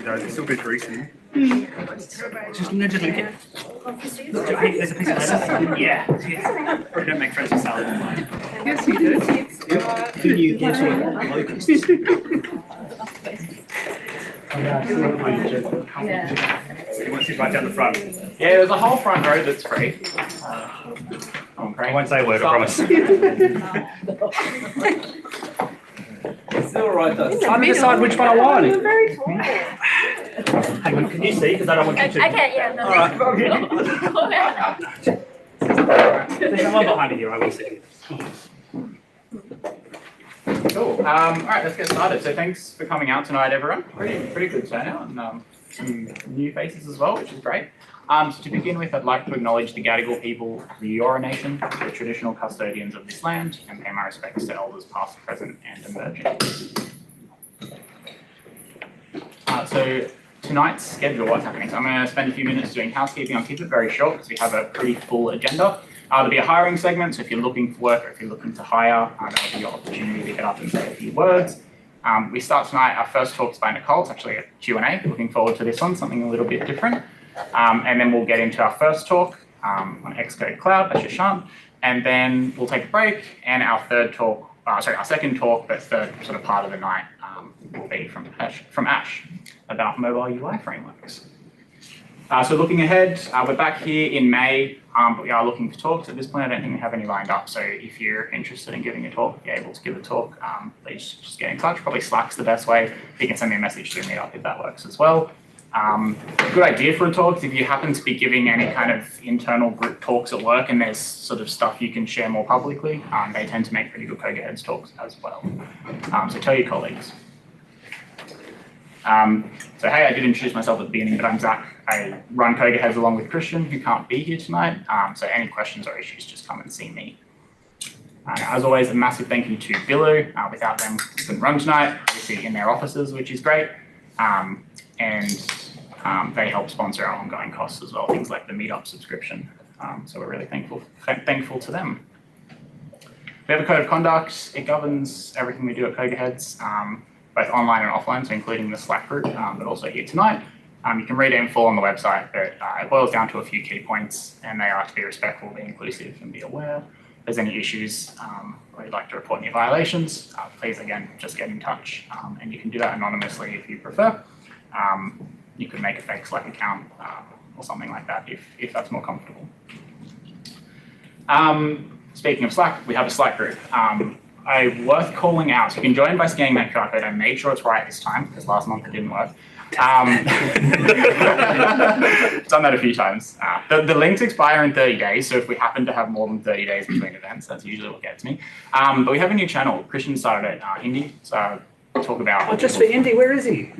It's still good greasy. Just lick it. Look, there's a piece of lettuce. Yeah. Probably don't make friends with salad. Yes, you do. Who knew here to locusts? You want to sit right down the front? Yeah, there's a whole front row that's free. I won't say a word, I promise. It's still right though. Trying to decide which one I want. You're very tall. Hang on, can you see? Because I don't want you to. I can't, yeah. No, All right. There's someone behind you, I will see. Cool. All right, let's get started. So thanks for coming out tonight, everyone. Pretty good turnout, and some new faces as well, which is great. So to begin with, I'd like to acknowledge the Gadigal people of the Eora Nation, the traditional custodians of this land, and pay my respects to elders past, present, and emerging. So tonight's schedule, what's happening? So I'm going to spend a few minutes doing housekeeping. I'll keep it very short because we have a pretty full agenda. There'll be a hiring segment, so if you're looking for work or if you're looking to hire, that'll be your opportunity to get up and say a few words. We start tonight, our first talk's by Nicole. It's actually a Q&A. Looking forward to this one, something a little bit different. And then we'll get into our first talk on Xcode Cloud by Shashank. And then we'll take a break, and our third talk, our second talk, but third sort of part of the night will be from Ash about mobile UI frameworks. So looking ahead, we're back here in May, but we are looking for talks. At this point, I don't think we have any lined up. So if you're interested in giving a talk, if you're able to give a talk, please just get in touch. Probably Slack's the best way. You can send me a message through Meetup if that works as well. A good idea for a talk is if you happen to be giving any kind of internal group talks at work and there's sort of stuff you can share more publicly, they tend to make pretty good CocoaHeads talks as well. So tell your colleagues. So hey, I did introduce myself at the beginning, but I'm Zach. I run CocoaHeads along with Christian, who can't be here tonight. So any questions or issues, just come and see me. As always, a massive thank you to Billu. Without them, we couldn't run tonight, obviously in their offices, which is great. And they help sponsor our ongoing costs as well, things like the Meetup subscription. So we're really thankful to them. We have a code of conduct. It governs everything we do at CocoaHeads, both online and offline, so including the Slack group, but also here tonight. You can read it in full on the website, but it boils down to a few key points, and they are to be respectful, be inclusive, and be aware. If there's any issues or you'd like to report any violations, please, again, just get in touch. And you can do that anonymously if you prefer. You could make a fake Slack account or something like that if that's more comfortable. Speaking of Slack, we have a Slack group. Worth calling out. So you can join by scanning that QR code. I made sure it's right this time because last month it didn't work. Done that a few times. The links expire in 30 days, so if we happen to have more than 30 days between events, that's usually what gets me. But we have a new channel. Christian started it, Indy, so talk about... Oh, just for Indy, where is he?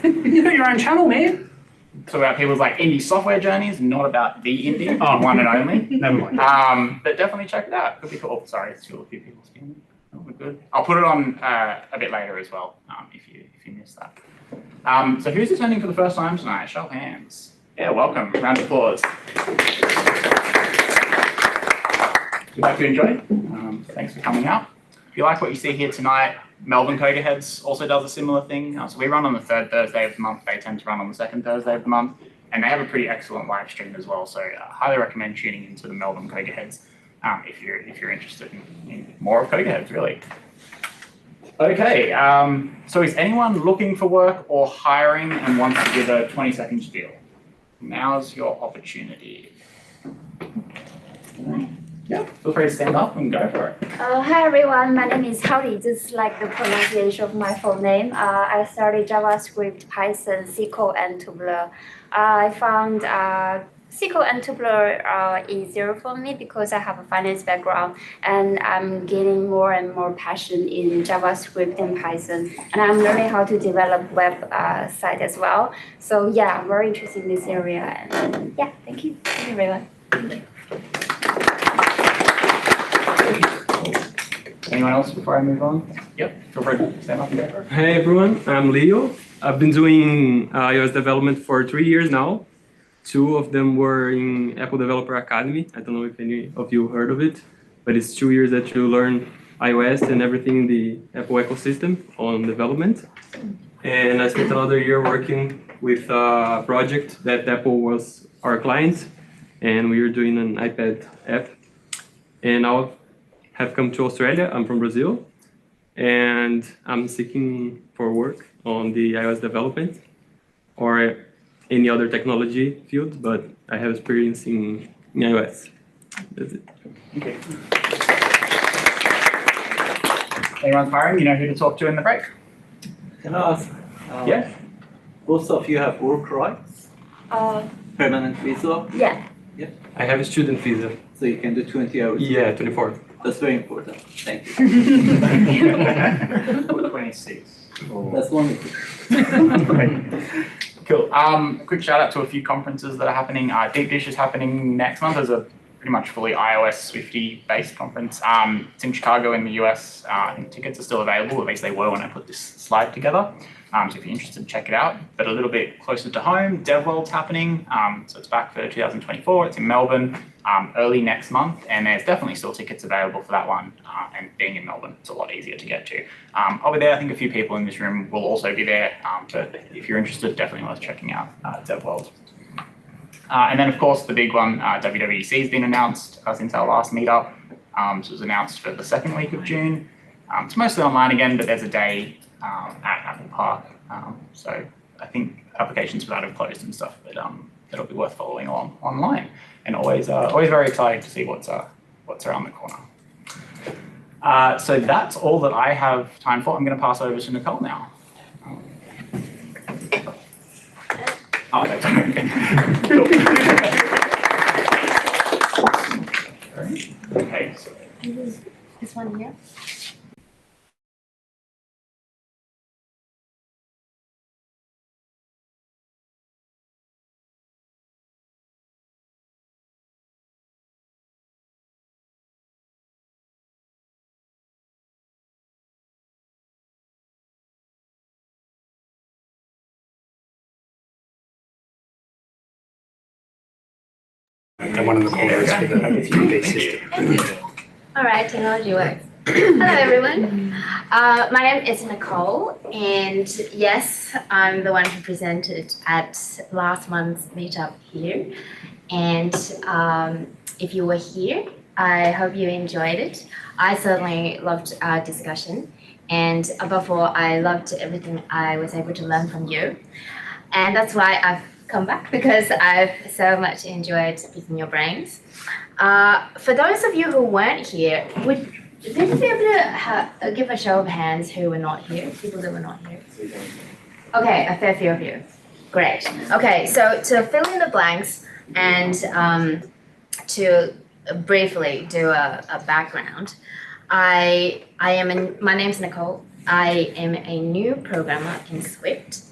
You got your own channel, man. Talk about people's like indie software journeys, not about the indie, one and only. Never mind. But definitely check it out. Could be cool. Oh, sorry, it's still a few people speaking. Oh, we're good. I'll put it on a bit later as well, if you missed that. So who's attending for the first time tonight? Show of hands. Yeah, welcome. Round of applause. You like to enjoy? Thanks for coming out. If you like what you see here tonight, Melbourne CocoaHeads also does a similar thing. So we run on the third Thursday of the month. They tend to run on the second Thursday of the month. And they have a pretty excellent live stream as well. So I highly recommend tuning into the Melbourne CocoaHeads if you're interested in more of CocoaHeads, really. Okay, so is anyone looking for work or hiring and wants to give a 20-second spiel? Now's your opportunity. Yeah, feel free to stand up and go for it. Hi everyone, my name is Howdy, just like the pronunciation of my full name. I studied JavaScript, Python, SQL, and Tubular. I found SQL and Tubular are easier for me because I have a finance background and I'm getting more and more passion in JavaScript and Python. And I'm learning how to develop web site as well. So yeah, I'm very interested in this area. And yeah, thank you. Thank you everyone. Thank you. Anyone else before I move on? Yep, feel free to stand up and go. Hey everyone, I'm Leo. I've been doing iOS development for 3 years now. 2 of them were in Apple Developer Academy. I don't know if any of you heard of it, but it's 2 years that you learn iOS and everything in the Apple ecosystem on development. And I spent another year working with a project that Apple was our client, and we were doing an iPad app. And now have come to Australia. I'm from Brazil, and I'm seeking for work on the iOS development or any other technology field, but I have experience in iOS. That's it. Okay. Anyone's hiring, you know who to talk to in the break? Can I ask? Yeah. Both of you have work rights, permanent visa, Yeah. I have a student visa. so you can do 20 hours. Yeah, 24. That's very important. Thank you. 26. That's wonderful. Cool. Quick shout out to a few conferences that are happening. Deep Dish is happening next month as a pretty much fully iOS Swifty based conference. It's in Chicago in the US. I think tickets are still available, at least they were when I put this slide together. So if you're interested, check it out. But a little bit closer to home, DevWorld's happening. So it's back for 2024. It's in Melbourne early next month. And there's definitely still tickets available for that one. And being in Melbourne, it's a lot easier to get to. I'll be there. I think a few people in this room will also be there. But if you're interested, definitely worth checking out DevWorld. And then, of course, the big one, WWDC has been announced since our last meetup. So it was announced for the second week of June. It's mostly online again, but there's a day at Apple Park. So I think applications for that have closed and stuff, but it'll be worth following along online. And always very excited to see what's around the corner. So that's all that I have time for. I'm going to pass over to Nicole now. Oh, that's okay. So. This one here. And one in the corner is for the view-based system. All right, technology works. Hello, everyone. My name is Nicole, and yes, I'm the one who presented at last month's meetup here. And if you were here, I hope you enjoyed it. I certainly loved our discussion, and above all, I loved everything I was able to learn from you. And that's why I've come back, because I've so much enjoyed picking your brains. For those of you who weren't here, would you be able to give a show of hands who were not here, people that were not here? Okay, a fair few of you. Great. Okay, so to fill in the blanks and to briefly do a background, my name's Nicole. I am a new programmer in Swift.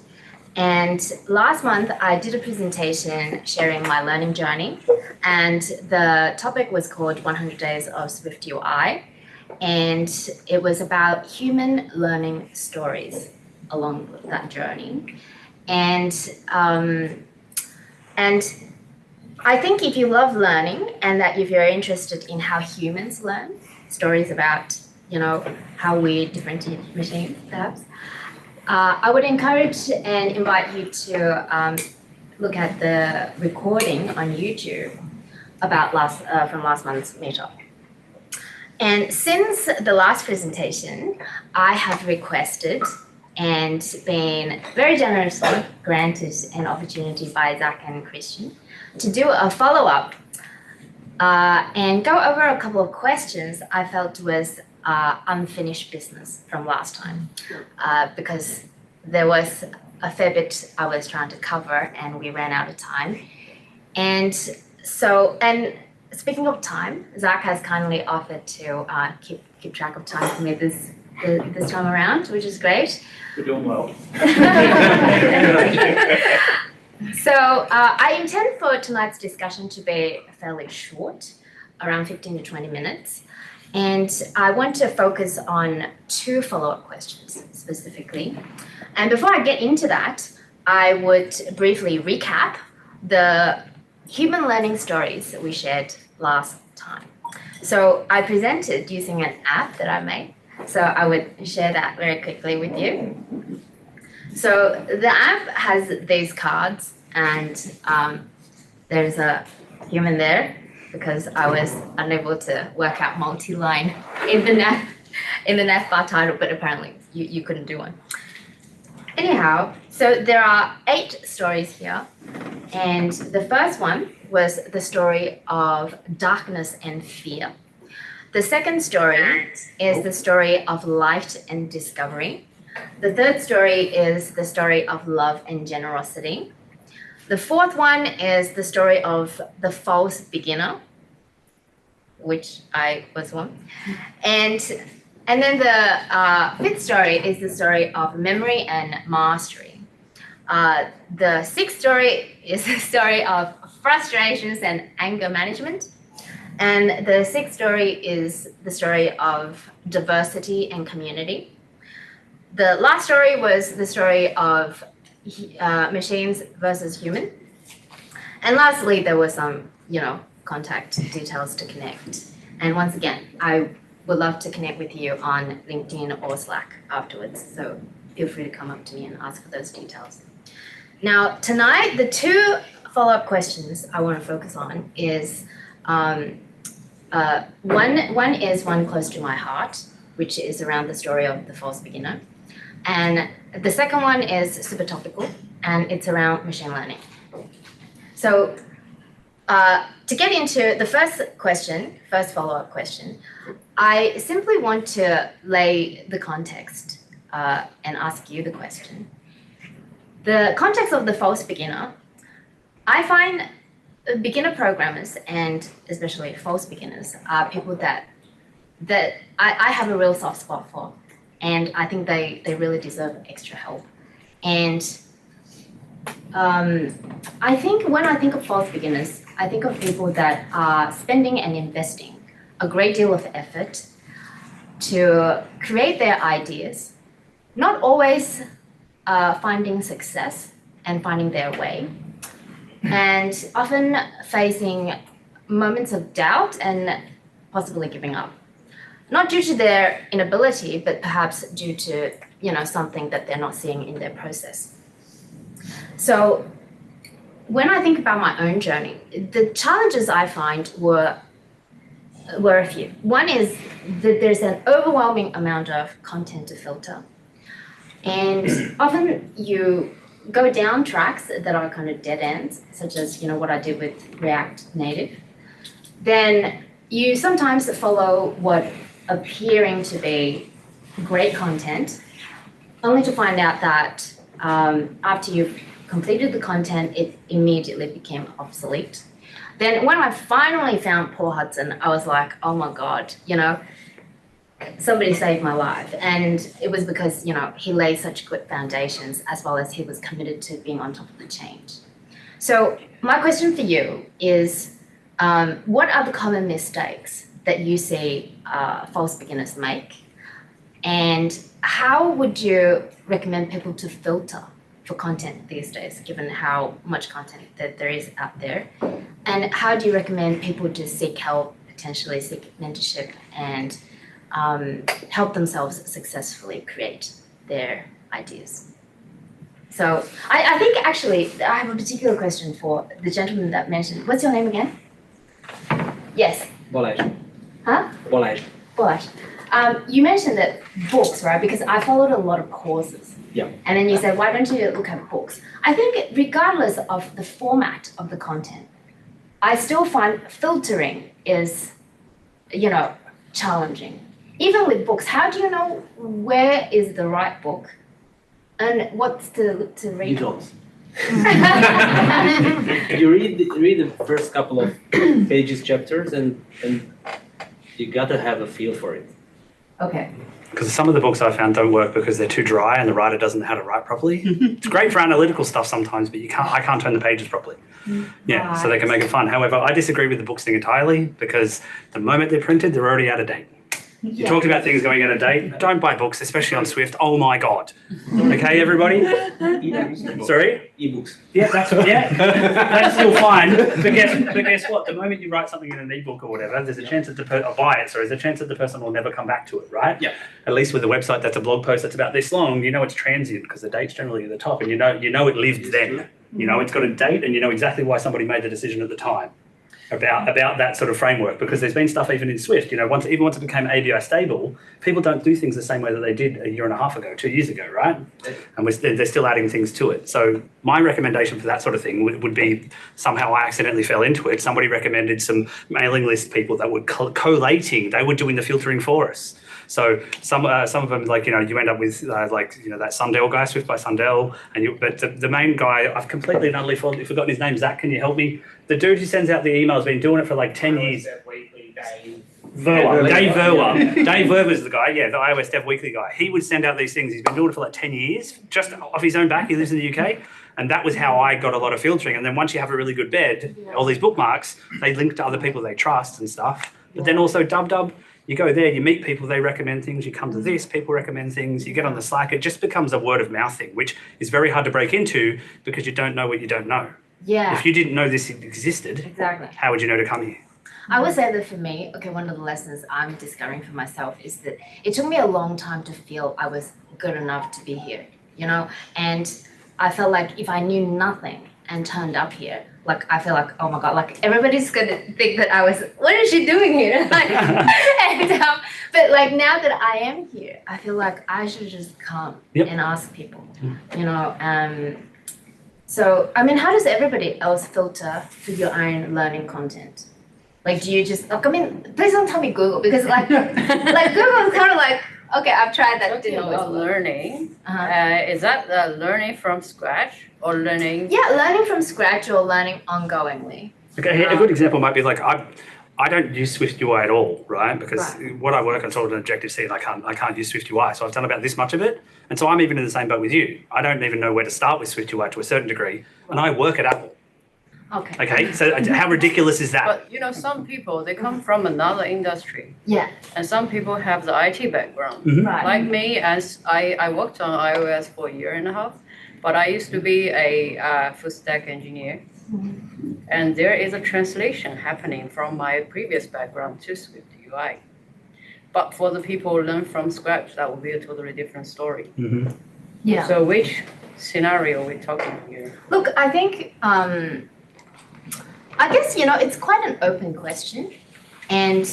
And last month, I did a presentation sharing my learning journey, and the topic was called 100 Days of Swift UI, and it was about human learning stories along that journey. And I think if you love learning, and that if you're interested in how humans learn, stories about, how we differentiate machines, perhaps, I would encourage and invite you to look at the recording on YouTube about from last month's meetup. And since the last presentation, I have requested and been very generously granted an opportunity by Zach and Christian to do a follow-up and go over a couple of questions I felt was unfinished business from last time, because there was a fair bit I was trying to cover and we ran out of time. And speaking of time, Zach has kindly offered to keep track of time for me this time around, which is great. You're doing well. So I intend for tonight's discussion to be fairly short, around 15 to 20 minutes. And I want to focus on 2 follow-up questions specifically. And before I get into that, I would briefly recap the human learning stories that we shared last time. So I presented using an app that I made. So I would share that very quickly with you. So the app has these cards, and there's a human there because I was unable to work out multi-line in the navbar title, but apparently you couldn't do one. Anyhow, so there are 8 stories here, and the first one was the story of darkness and fear. The second story is the story of light and discovery. The third story is the story of love and generosity. The fourth one is the story of the false beginner, which I was one. And then the fifth story is the story of memory and mastery. The sixth story is the story of frustrations and anger management. And the sixth story is the story of diversity and community. The last story was the story of machines versus human. And lastly, there were some, contact details to connect. And once again, I would love to connect with you on LinkedIn or Slack afterwards. So feel free to come up to me and ask for those details. Now, tonight, the 2 follow-up questions I want to focus on is one is one close to my heart, which is around the story of the false beginner. And the second one is super topical, and it's around machine learning. So to get into the first follow-up question, I simply want to lay the context and ask you the question. The context of the false beginner, I find beginner programmers, and especially false beginners, are people that I have a real soft spot for. And I think they really deserve extra help. And I think when I think of false beginners, I think of people that are spending and investing a great deal of effort to create their ideas, not always finding success and finding their way, and often facing moments of doubt and possibly giving up. Not due to their inability, but perhaps due to, something that they're not seeing in their process. So when I think about my own journey, the challenges I find were a few. One is that there's an overwhelming amount of content to filter. And often you go down tracks that are kind of dead ends, such as, what I did with React Native. Then you sometimes follow what appearing to be great content, only to find out that after you've completed the content, it immediately became obsolete. Then when I finally found Paul Hudson, I was like, oh my God, somebody saved my life. And it was because, he laid such good foundations, as well as he was committed to being on top of the change. So my question for you is, what are the common mistakes that you see false beginners make? And how would you recommend people to filter for content these days, given how much content that there is out there? And how do you recommend people to seek help, potentially seek mentorship, and help themselves successfully create their ideas? So I think actually I have a particular question for the gentleman that mentioned. What's your name again? Yes. Bolaj. Huh? Bolaj. Bolaj. You mentioned that books, right? Because I followed a lot of courses. Yeah. And then you said, why don't you look at books? I think regardless of the format of the content, I still find filtering is, challenging. Even with books, how do you know where is the right book and what's to read? You don't. You read the first couple of pages, chapters, and you gotta have a feel for it. Okay. Because some of the books I found don't work because they're too dry and the writer doesn't know how to write properly. It's great for analytical stuff sometimes, but I can't turn the pages properly. Yeah, so they can make it fun. However, I disagree with the books thing entirely because the moment they're printed, they're already out of date. You talked about things going on a date. Don't buy books, especially on Swift. Oh my God. Okay, everybody? Sorry? Ebooks. Yeah, that's still fine. But guess what? The moment you write something in an ebook or whatever, there's a chance that there's a chance that the person will never come back to it, right? Yeah. At least with a website that's a blog post that's about this long, you know it's transient because the date's generally at the top, and you know it lived then. You know it's got a date, and you know exactly why somebody made the decision at the time about that sort of framework, because there's been stuff even in Swift, once it became ABI stable, people don't do things the same way that they did a year and a half ago, 2 years ago, right? And they're still adding things to it. So my recommendation for that sort of thing would be, somehow I accidentally fell into it. Somebody recommended some mailing list people that were collating, they were doing the filtering for us. So some of them, like, you end up with that Sundell guy, Swift by Sundell, but the main guy, I've completely and utterly forgotten his name. Zach, can you help me? The dude who sends out the emails, been doing it for like 10 years. Dave Verwer. Dave Verwer's the guy, the iOS Dev Weekly guy. He would send out these things. He's been doing it for like 10 years, just off his own back. He lives in the UK. And that was how I got a lot of filtering. And then once you have a really good bed, all these bookmarks, they link to other people they trust and stuff. But then also Dub, you go there, you meet people, they recommend things, you come to this, people recommend things, you get on the Slack. It just becomes a word of mouth thing, which is very hard to break into because you don't know what you don't know. Yeah. If you didn't know this existed, Exactly. how would you know to come here? I would say that for me, one of the lessons I'm discovering for myself is that it took me a long time to feel I was good enough to be here, and I felt like if I knew nothing and turned up here, I feel like, oh my God, everybody's gonna think that what is she doing here? But now that I am here, I feel like I should just come and ask people, So, how does everybody else filter for your own learning content? Do you just, please don't tell me Google, because Google is kind of like, okay, I've tried that. Talking about learning, is that learning from scratch or learning? Yeah, learning from scratch or learning ongoingly. Okay, a good example might be I don't use Swift UI at all, right? Because what I work on is sort of an Objective-C, and I can't use Swift UI. So I've done about this much of it, and so I'm even in the same boat with you. I don't even know where to start with Swift UI to a certain degree, and I work at Apple. Okay, so how ridiculous is that? But some people, they come from another industry. Yeah. And some people have the IT background. Mm-hmm. Right. Like me, as I worked on iOS for a year and a half, but I used to be a full stack engineer. Mm-hmm. And there is a translation happening from my previous background to Swift UI. But for the people who learn from scratch, that will be a totally different story. Mm-hmm. Yeah. So which scenario are we talking here? Look, I think, I guess, it's quite an open question. And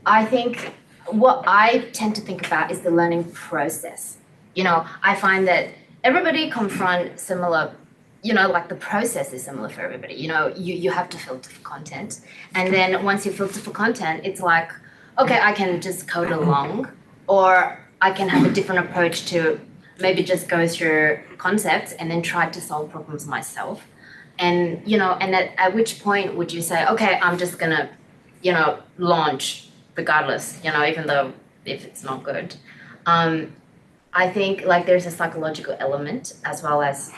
I think what I tend to think about is the learning process. I find that everybody confront similar, the process is similar for everybody. You have to filter for content. And then once you filter for content, it's like, okay, I can just code along, or I can have a different approach to maybe just go through concepts and then try to solve problems myself. And, and at which point would you say, okay, I'm just gonna, launch regardless, even though if it's not good. I think there's a psychological element as well as,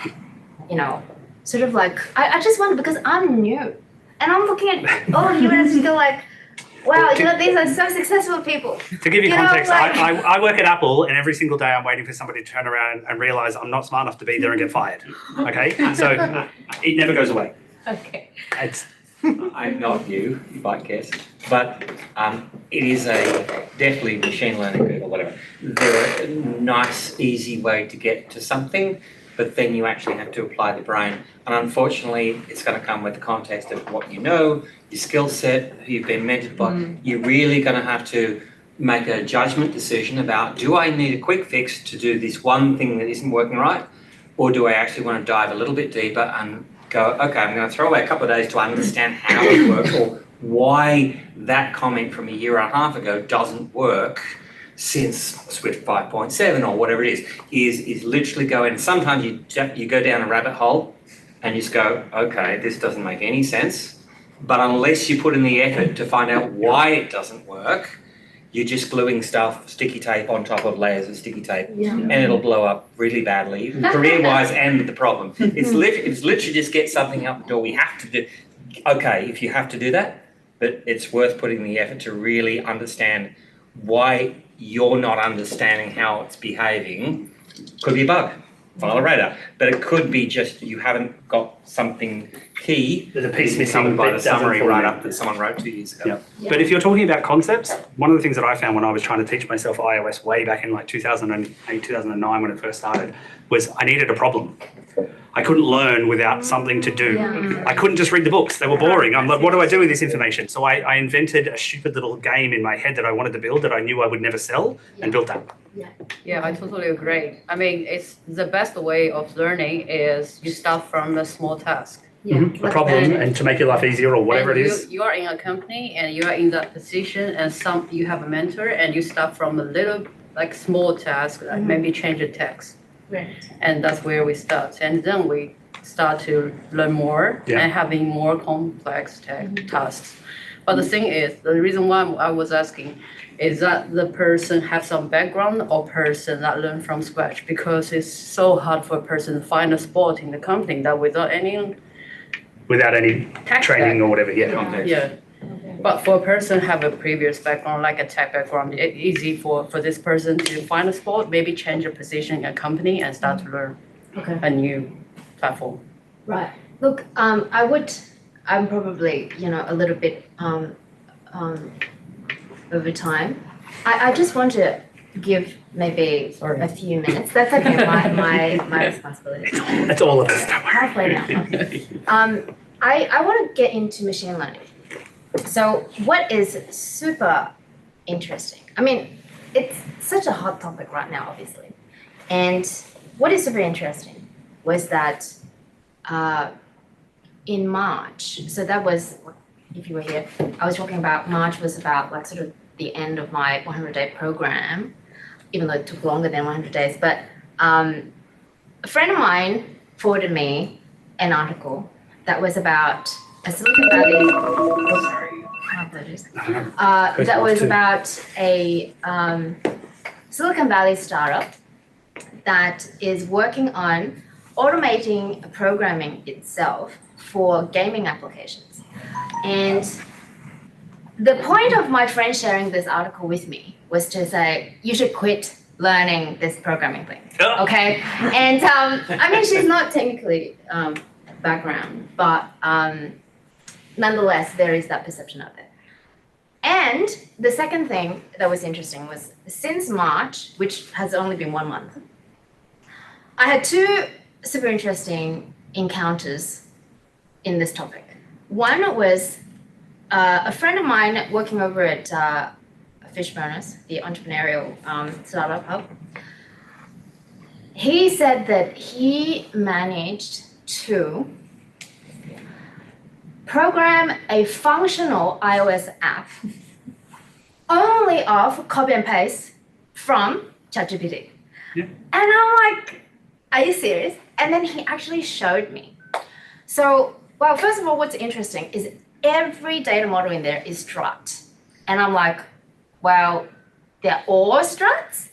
sort of I just wonder, because I'm new and I'm looking at all of you and it's still wow, these are so successful people. To give you context, I work at Apple, and every single day I'm waiting for somebody to turn around and realize I'm not smart enough to be there and get fired. Okay? So it never goes away. Okay. I'm not you might guess, but it is definitely machine learning or whatever. They're a nice, easy way to get to something, but then you actually have to apply the brain. And unfortunately, it's going to come with the context of what you know, your skill set, who you've been mentored by. You're really going to have to make a judgment decision about, do I need a quick fix to do this one thing that isn't working right? Or do I actually want to dive a little bit deeper and go, okay, I'm going to throw away a couple of days to understand how it works, or why that comment from a year and a half ago doesn't work since Swift 5.7 or whatever it is literally going, sometimes you go down a rabbit hole and you just go, okay, this doesn't make any sense. But unless you put in the effort to find out why it doesn't work, you're just gluing stuff, sticky tape on top of layers of sticky tape, and it'll blow up really badly, career-wise and the problem. It's literally just get something out the door. We have to do, okay, if you have to do that, but it's worth putting the effort to really understand why you're not understanding how it's behaving. Could be a bug, file a radar, but it could be just you haven't got something key. There's a piece missing covered by that the summary doesn't write fall up that someone wrote 2 years ago. Yeah. But if you're talking about concepts, one of the things that I found when I was trying to teach myself iOS way back in like 2008, 2009 when it first started, was I needed a problem. I couldn't learn without something to do. Yeah. I couldn't just read the books. They were boring. I'm like, what do I do with this information? So I invented a stupid little game in my head that I wanted to build that I knew I would never sell and built that. Yeah, I totally agree. I mean, it's the best way of learning is you start from a small task. A problem and to make your life easier or whatever And it is. You are in a company and you are in that position and you have a mentor and you start from a little like small task, like maybe change a text. Right. And that's where we start. And then we start to learn more and having more complex tasks. But the thing is, the reason why I was asking is that the person have some background or person that learn from scratch, because it's so hard for a person to find a spot in the company that without any Tech training or whatever, Yeah. But for a person have a previous background, like a tech background, it's easy for this person to find a spot, maybe change a position in a company and start to learn a new platform. Right. Look, I'm probably, a little bit over time. I just want to give maybe a few minutes. That's okay, my responsibility. That's all of us. Halfway now. Okay. I want to get into machine learning. So what is super interesting? I mean, it's such a hot topic right now, obviously. And what is super interesting was that in March, so that was, if you were here, I was talking about March was about like sort of the end of my 100-day program, even though it took longer than 100 days. But a friend of mine forwarded me an article that was about a Silicon Valley, that was about a Silicon Valley startup that is working on automating programming itself for gaming applications. And the point of my friend sharing this article with me was to say, you should quit learning this programming thing, okay? And I mean, she's not technically background, but nonetheless, there is that perception out there. And the second thing that was interesting was since March, which has only been 1 month, I had 2 super interesting encounters in this topic. One was a friend of mine working over at Fishburners, the entrepreneurial startup hub. He said that he managed to program a functional iOS app only off copy and paste from ChatGPT. Yeah. And I'm like, are you serious? And then he actually showed me. So, well, first of all, what's interesting is every data model in there is Strut. And I'm like, well, they're all Struts,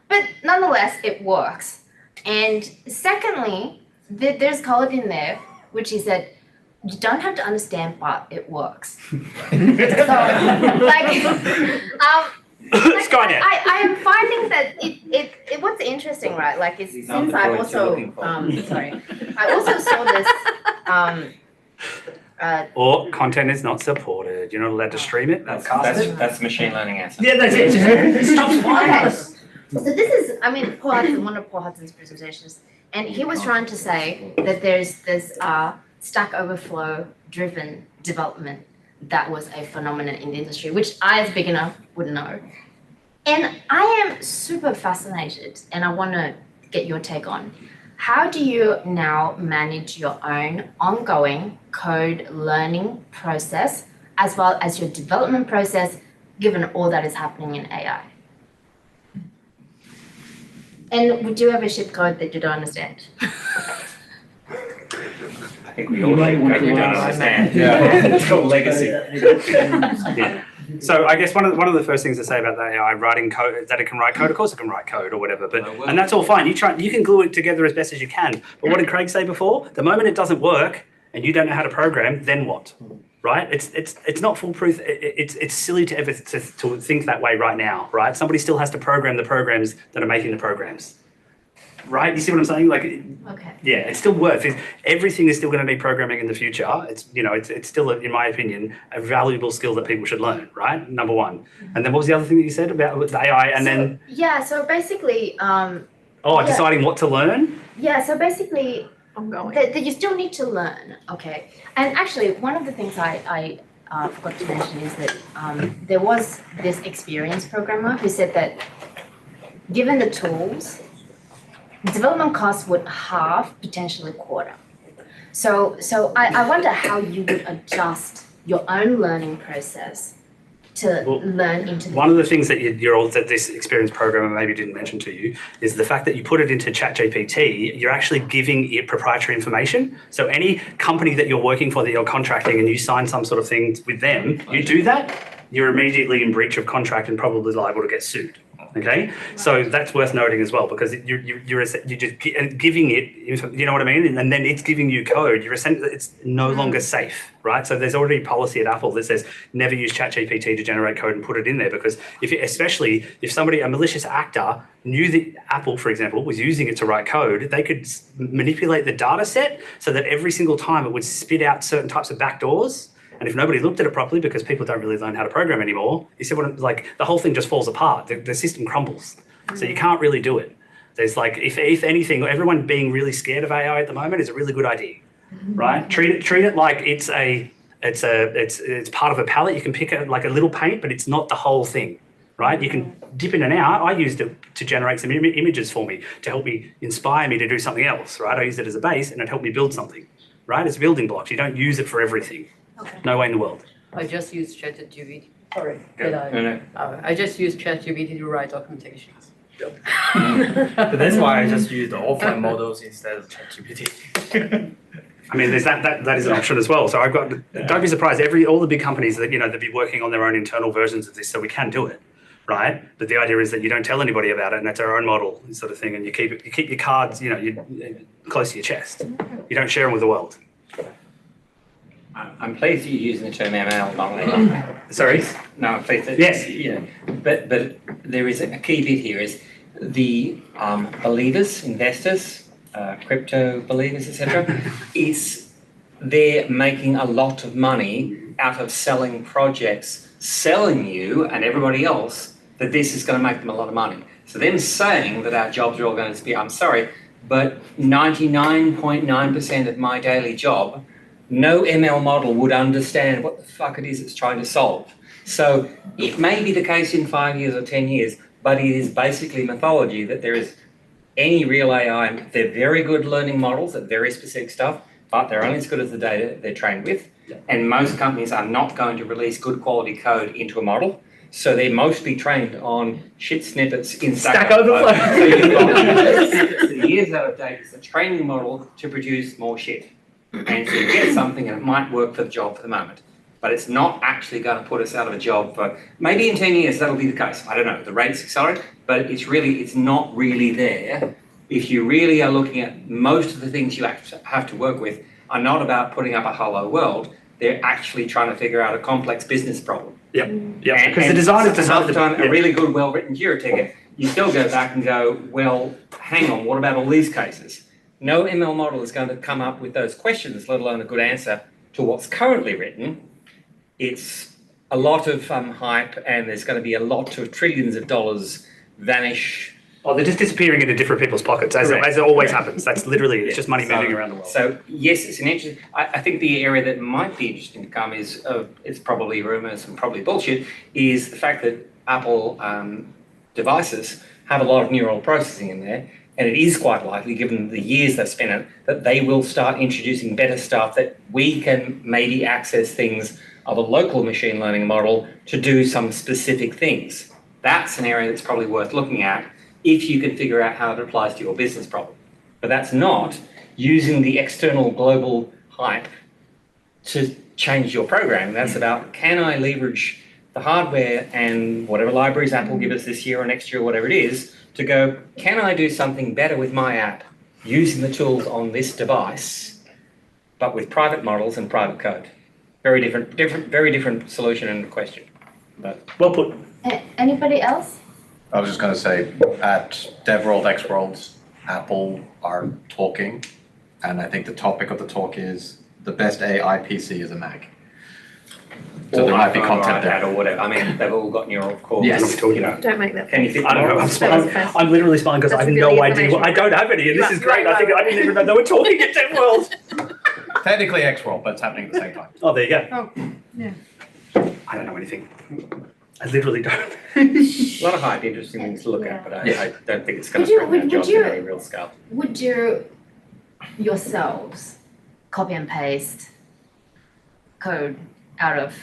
but nonetheless, it works. And secondly, there's code in there, which he said, you don't have to understand, but it works. So, like, I am finding that it what's interesting, right? Like, it's since I also, I also saw this, or content is not supported. You're not allowed to stream it. That's machine learning answer. Yeah, that's it. Stop spying us. So this is, I mean, one of Paul Hudson's presentations, and he was trying to say that there's this Stack Overflow driven development that was a phenomenon in the industry, which I as a beginner wouldn't know. And I am super fascinated, and I want to get your take on how do you now manage your own ongoing code learning process as well as your development process, given all that is happening in AI? And would you ever ship code that you don't understand? I think we all don't understand. It's called legacy. Yeah. So I guess one of the first things to say about the AI writing code is that it can write code. Of course, it can write code or whatever, and that's all fine. You can glue it together as best as you can. But what did Craig say before? The moment it doesn't work and you don't know how to program, then what? right? It's not foolproof. It's silly to ever to think that way right now, right? Somebody still has to program the programs that are making the programs, right? You see what I'm saying? Like, Okay. yeah, it's still everything is still going to be programming in the future. It's still, in my opinion, a valuable skill that people should learn, right? Number one. And then what was the other thing that you said about with the AI? And then so basically, deciding what to learn. yeah, so basically, Ongoing. that you still need to learn, okay? And actually, one of the things I forgot to mention is that there was this experienced programmer who said that given the tools, development costs would halve, potentially quarter. So I wonder how you would adjust your own learning process to learn into the One of the things that that this experienced programmer maybe didn't mention to you is the fact that you put it into ChatGPT, you're actually giving it proprietary information. So any company that you're working for, that you're contracting, and you sign some sort of thing with them, you do that, you're immediately in breach of contract and probably liable to get sued. Okay, so that's worth noting as well, because you're just giving it, you know what I mean, and then it's giving you code. You're essentially, it's no longer safe, right? So there's already policy at Apple that says never use ChatGPT to generate code and put it in there, because especially if a malicious actor knew that Apple, for example, was using it to write code, they could manipulate the data set so that every single time it would spit out certain types of backdoors. And if nobody looked at it properly, because people don't really learn how to program anymore, you see the whole thing just falls apart. The system crumbles. So you can't really do it. There's if anything, everyone being really scared of AI at the moment is a really good idea, right? Treat it like it's part of a palette. You can pick it like a little paint, but it's not the whole thing, right? You can dip in and out. I used it to generate some images for me to help me inspire me to do something else, right? I used it as a base and it helped me build something, right? It's building blocks. You don't use it for everything. Okay. No way in the world. I just use ChatGPT. Sorry. No. I just use ChatGPT to write documentations. But that's why I just use the offline models instead of ChatGPT. I mean, there's that is an option as well. So don't be surprised. all the big companies that they'll be working on their own internal versions of this, so we can do it, right? But the idea is that you don't tell anybody about it, and that's our own model, sort of thing. And you keep your cards, close to your chest. You don't share them with the world. I'm pleased you're using the term ML, not Sorry. No, I'm pleased. Yes. But there is a key bit here is the believers, investors, crypto believers, etc. They're making a lot of money out of selling projects, selling you and everybody else that this is going to make them a lot of money. So them saying that our jobs are all going to disappear, I'm sorry, but 99.9% of my daily job, no ML model would understand what the fuck it is it's trying to solve. So it may be the case in 5 years or 10 years, but it is basically mythology that there is any real AI. They're very good learning models at very specific stuff, but they're only as good as the data they're trained with. And most companies are not going to release good quality code into a model. So they're mostly trained on shit snippets in Stack Overflow. So you've got years out of date. It's a training model to produce more shit. And so you get something and it might work for the job for the moment, but it's not actually going to put us out of a job for, maybe in 10 years that'll be the case. I don't know, the rates accelerate, but it's not really there. If you really are looking at most of the things you have to work with are not about putting up a hello world, they're actually trying to figure out a complex business problem. Yep. Because the design is designed to time a really good, well-written Jira ticket, you still go back and go, well, hang on, what about all these cases? No ML model is going to come up with those questions, let alone a good answer to what's currently written. It's a lot of hype, and there's going to be a lot of trillions of dollars vanish. Oh, they're just disappearing into different people's pockets, as it always happens. That's literally, it's just money moving around the world. So yes, it's an interesting, I think the area that might be interesting to come is, it's probably rumors and probably bullshit, is the fact that Apple devices have a lot of neural processing in there. And it is quite likely, given the years they've spent it, that they will start introducing better stuff that we can maybe access things of a local machine learning model to do some specific things. That's an area that's probably worth looking at if you can figure out how it applies to your business problem. But that's not using the external global hype to change your programming. That's about, can I leverage the hardware and whatever libraries Apple give us this year or next year, whatever it is, to go, can I do something better with my app using the tools on this device, but with private models and private code? very different solution and question. But Well put. Anybody else? I was just going to say, at DevWorld, XWorld, Apple are talking, and I think the topic of the talk is the best AI PC is a Mac. So there might be content there. Or whatever. I mean, they've all got neural cores. Yes. Don't make that. Can you fit I don't know. more? I'm, smiling. I'm literally smiling because I have That's no really idea. information. I don't have any, and this is great. I didn't even know they were talking at DevWorld. Technically XWorld, but it's happening at the same time. Oh, there you go. Oh, yeah. I don't know anything. I literally don't. A lot of hype, interesting things to look at, but I don't think it's going to threaten our jobs in any real scale. Would you yourselves copy and paste code out of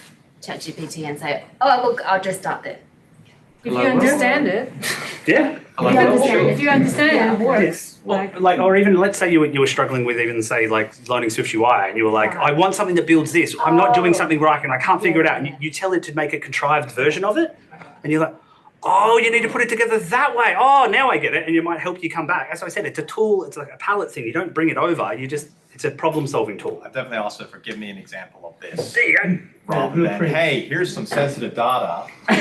ChatGPT and say, oh, look,Ll just start there? If you understand it. Yeah. If you understand it, it works. Well, like, or even let's say you were struggling with even say like learning Swift UI, and you were like, I want something that builds this. I'm not doing something right, and I can't figure it out. And you tell it to make a contrived version of it, and you're like, oh, you need to put it together that way. Oh, now I get it, and it might help you come back. As I said, it's a tool. It's like a palette thing. You don't bring it over. It's a problem-solving tool. I've definitely asked it for give me an example of this. There you go. Rather than, hey, here's some sensitive data. Give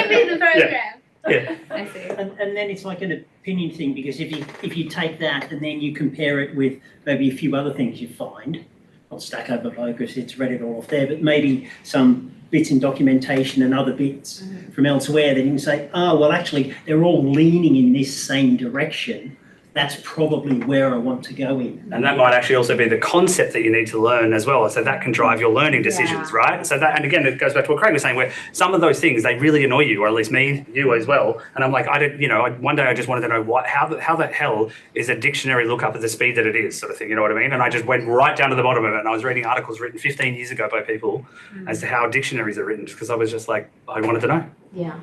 me the program. Yeah. I see. And then it's like an opinion thing, because if you take that and then you compare it with maybe a few other things you find, not Stack Overflow because it's read it all off there, but maybe some bits in documentation and other bits from elsewhere, then you can say, oh, well, actually, they're all leaning in this same direction. That's probably where I want to go in. And that might actually also be the concept that you need to learn as well. So that can drive your learning decisions, right? So that, and again, it goes back to what Craig was saying, where some of those things, they really annoy you, or at least me, you as well. And I'm like, one day I just wanted to know how the hell is a dictionary lookup at the speed that it is, sort of thing, you know what I mean? And I just went right down to the bottom of it, and I was reading articles written 15 years ago by people as to how dictionaries are written, because I was just like, I wanted to know. Yeah.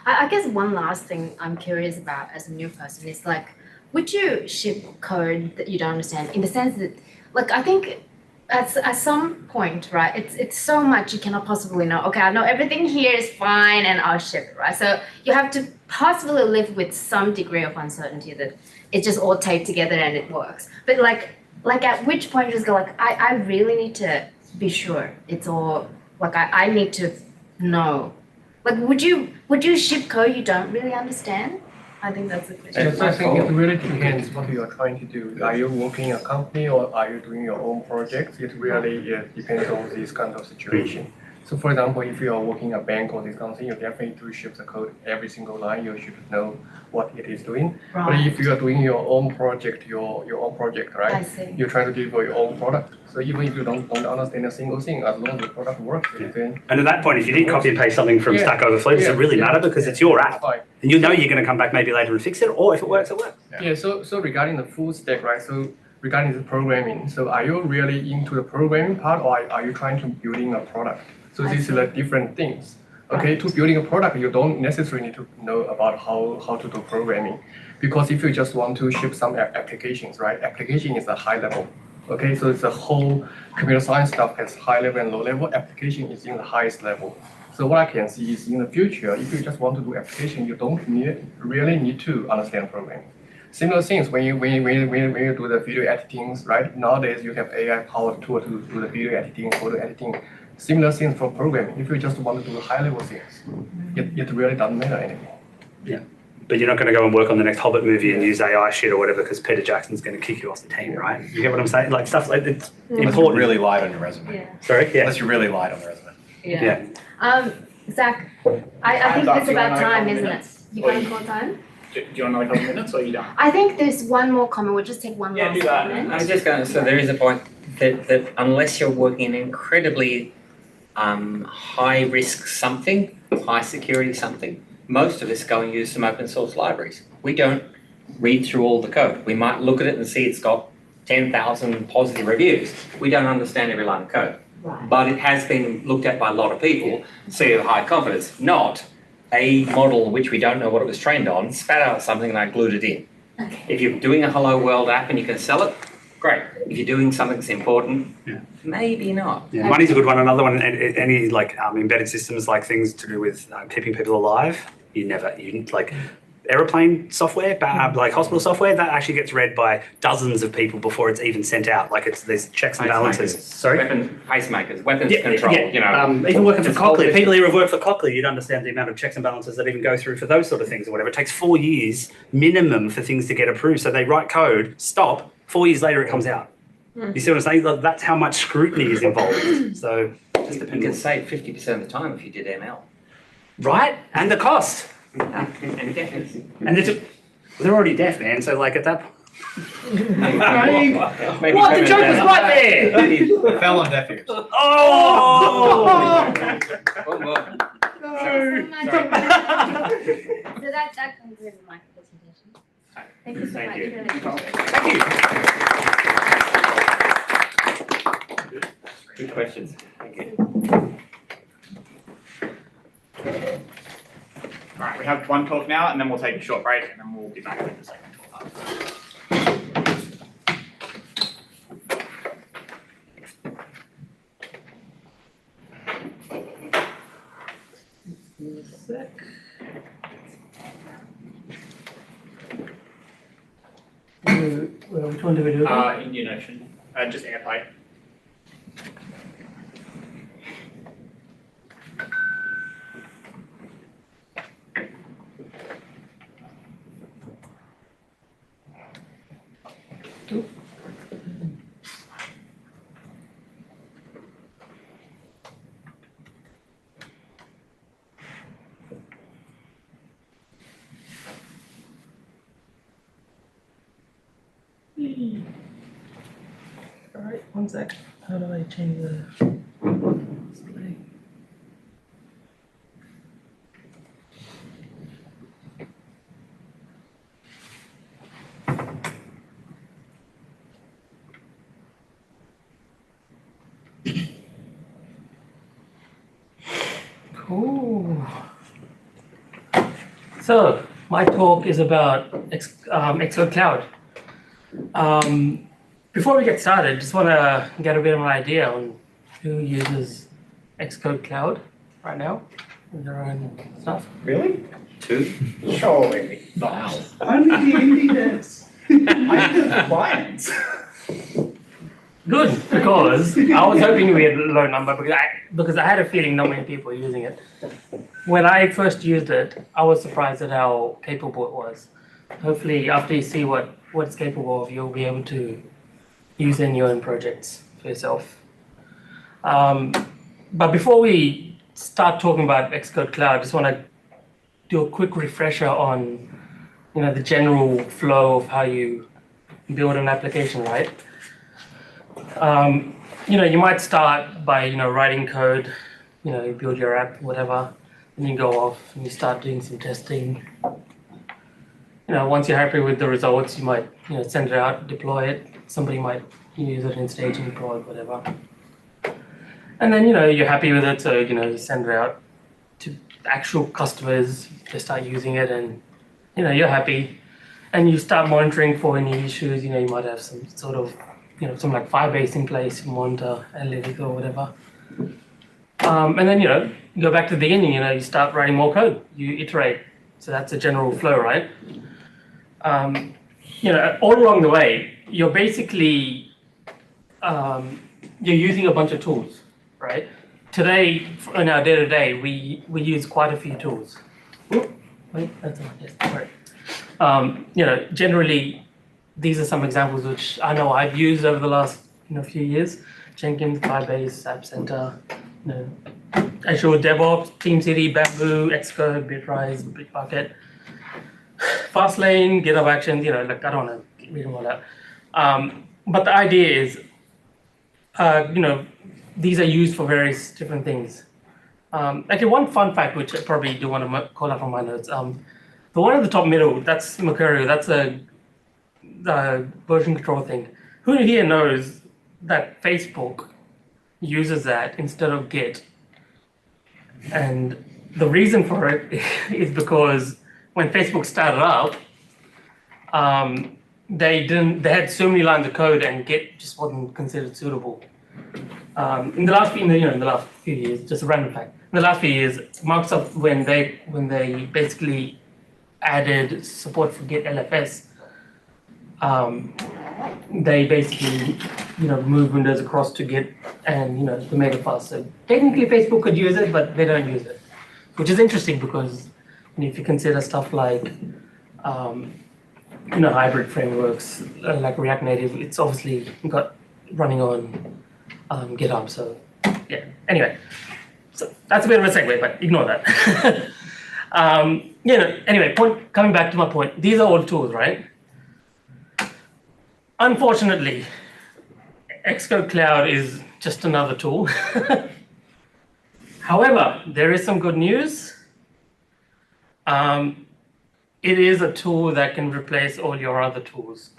I guess one last thing I'm curious about as a new person is like, would you ship code that you don't understand, in the sense that, like, I think at some point, right, it's so much you cannot possibly know. Okay, I know everything here is fine and I'll ship it, right? So you have to possibly live with some degree of uncertainty that it's just all taped together and it works. But like at which point you just go like, I really need to be sure it's all, like I need to know. Like, would you ship code you don't really understand? I think that's the question. Yes, I think it really depends what you are trying to do. Are you working in a company or are you doing your own project? It really depends on this kind of situation. So for example, if you are working a bank or this kind of thing, you definitely need to ship the code every single line. You should know what it is doing. Right. But if you are doing your own project, right? I see. You're trying to deliver your own product. So even if you don't understand a single thing, as long as the product works, then And at that point, if you did copy and paste something from Stack Overflow, does it really matter? Because it's your app. fine. And you know you're going to come back maybe later and fix it, or if it works, it works. Yeah, so regarding the full stack, right? So regarding the programming, so are you really into the programming part, or are you trying to building a product? So these are like different things. Okay, to building a product, you don't necessarily need to know about how to do programming, because if you just want to ship some applications, right? Application is a high level. Okay, so it's a whole computer science stuff has high level and low level. Application is in the highest level. So what I can see is in the future, if you just want to do application, you don't really need to understand programming. Similar things when you do the video editing, right? Nowadays you have AI powered tool to do the video editing, photo editing. Similar things for programming. If you just want to do high level things, it really doesn't matter anymore. Yeah. But you're not going to go and work on the next Hobbit movie and use AI shit or whatever because Peter Jackson's going to kick you off the team, right? You get what I'm saying? Like stuff like it's Unless you important. really lied on your resume. Yeah. Sorry? Yeah. Unless you really lied on the resume. Yeah. Zach, I think it's about time, isn't it? You got to call time? Do you want another couple minutes or are you done? I think there's one more comment. We'll just take one Yeah, last do that. comment. I was just going to, so there is a point that unless you're working in incredibly high risk something, high security something, most of us go and use some open source libraries. We don't read through all the code. We might look at it and see it's got 10,000 positive reviews. We don't understand every line of code. Right. But it has been looked at by a lot of people, see with high confidence, not a model which we don't know what it was trained on, spat out something and I glued it in. Okay. If you're doing a hello world app and you can sell it, great. If you're doing something that's important, maybe not. Yeah. Money's a good one. Another one, any like embedded systems, like things to do with keeping people alive. aeroplane software, like hospital software, that actually gets read by dozens of people before it's even sent out. Like there's checks and balances. Sorry? Pacemakers, weapons control, you know. Even working for This whole Cochlear, people system. who have worked for Cochlear, you'd understand the amount of checks and balances that even go through for those sort of things or whatever. It takes 4 years minimum for things to get approved. So they write code, stop, 4 years later it comes out. You see what I'm saying? Like, that's how much scrutiny is involved. So it just You depends. could save 50% of the time if you did ML. Right? And the cost. And deafness. And they're already deaf, man. So like at that point. Maybe What? The joke was right there! It fell on deaf ears. Oh! One more. So that concludes my presentation. Thank you so Thank much. you. Really appreciate it. Thank you. Good questions. Thank you. All right, we have one talk now, and then we'll take a short break, and then we'll be back with the second talk after. Which one do we do? Indian Ocean, just airplane. Alright, one sec. How do I change the display? Cool. So, my talk is about Xcode Cloud. Before we get started, just want to get a bit of an idea on who uses Xcode Cloud right now with their own stuff. Really? 2. Surely. Wow. Only the indie devs. I do the clients. Good, because I was hoping we had a low number because I had a feeling not many people were using it. When I first used it, I was surprised at how capable it was. Hopefully, after you see what it's capable of, you'll be able to use it in your own projects for yourself. But before we start talking about Xcode Cloud, I just want to do a quick refresher on, the general flow of how you build an application, right? You might start by, writing code, you build your app, whatever, and you go off and you start doing some testing. Once you're happy with the results, you might, send it out, deploy it. Somebody might use it in staging, prod, whatever. And then, you're happy with it, so, you send it out to actual customers. They start using it and, you're happy. And you start monitoring for any issues. You might have some sort of, some like Firebase in place, you monitor analytics or whatever. And then, you go back to the beginning, you start writing more code. You iterate. So that's a general flow, right? All along the way, you're basically, you're using a bunch of tools, right? Today, in our day-to-day, we use quite a few tools. Ooh, wait, that's not, yes, sorry. Generally, these are some examples which I know I've used over the last few years. Jenkins, Firebase, App Center, Azure DevOps, TeamCity, Bamboo, Xcode, Bitrise, Bitbucket, Fastlane, GitHub Actions, I don't want to read them all out. But the idea is, these are used for various different things. Actually, one fun fact, which I probably do want to call out on my notes, the one at the top middle, that's Mercurial, that's a version control thing. Who here knows that Facebook uses that instead of Git? And the reason for it is because when Facebook started up, they had so many lines of code and Git just wasn't considered suitable. In the last few years, just a random fact, in the last few years, Microsoft, when they basically added support for Git LFS, they basically, move Windows across to Git and, the mega fast. So technically Facebook could use it, but they don't use it, which is interesting because if you consider stuff like, hybrid frameworks like React Native, it's obviously got running on GitHub. So yeah, anyway, so that's a bit of a segue, but ignore that. Anyway, coming back to my point, these are all tools, right? Unfortunately, Xcode Cloud is just another tool. However, there is some good news. It is a tool that can replace all your other tools.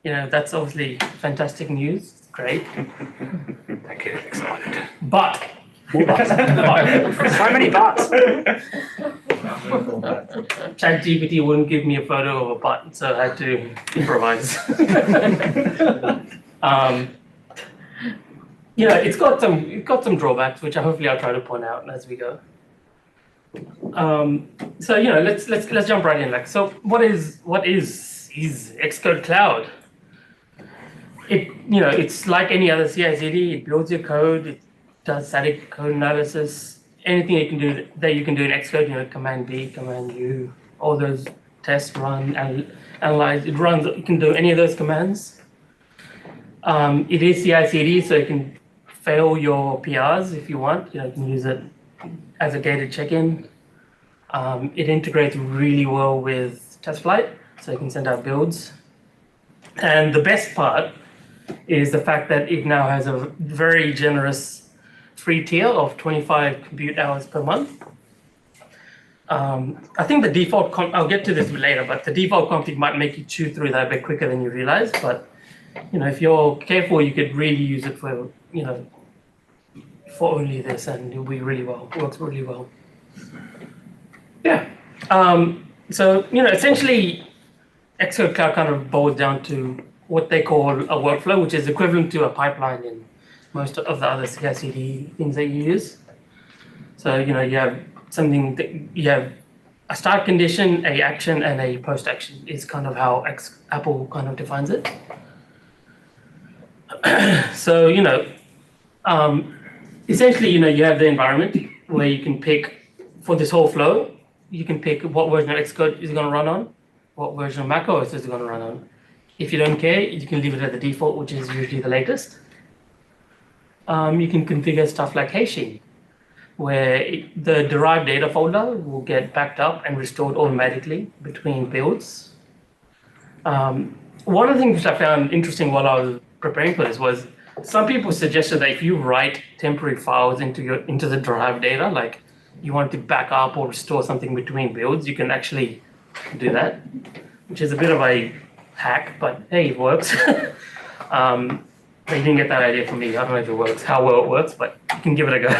That's obviously fantastic news. Great. I get excited. But, so many buts. ChatGPT wouldn't give me a photo of a butt, so I had to improvise. It's got some drawbacks, which hopefully I'll try to point out as we go. So let's jump right in. So what is Xcode Cloud? It's like any other CI/CD. It builds your code. It does static code analysis. Anything you can do in Xcode. Command B, Command U, all those tests run and analyze. It runs. You can do any of those commands. It is CI/CD, so you can fail your PRs if you want. You can use it as a gated check-in. It integrates really well with TestFlight, so you can send out builds. And the best part is the fact that it now has a very generous free tier of 25 compute hours per month. I think the default, I'll get to this later, but the default config might make you chew through that a bit quicker than you realize. But if you're careful, you could really use it for only this, and it'll be really well. It works really well. Yeah. So essentially, Xcode Cloud kind of boils down to what they call a workflow, which is equivalent to a pipeline in most of the other CI/CD things that you use. So you have something that you have a start condition, a action, and a post action is kind of how Apple kind of defines it. So essentially you have the environment where you can pick for this whole flow. You can pick what version of Xcode is going to run on, what version of macOS is going to run on. If you don't care, you can leave it at the default, which is usually the latest. You can configure stuff like hashing, where the derived data folder will get backed up and restored automatically between builds. One of the things which I found interesting while I was preparing for this was some people suggested that if you write temporary files into the derived data, like you want to back up or restore something between builds, you can actually do that, which is a bit of a hack, but hey, it works. You didn't get that idea from me. I don't know if it works, how well it works, but you can give it a go.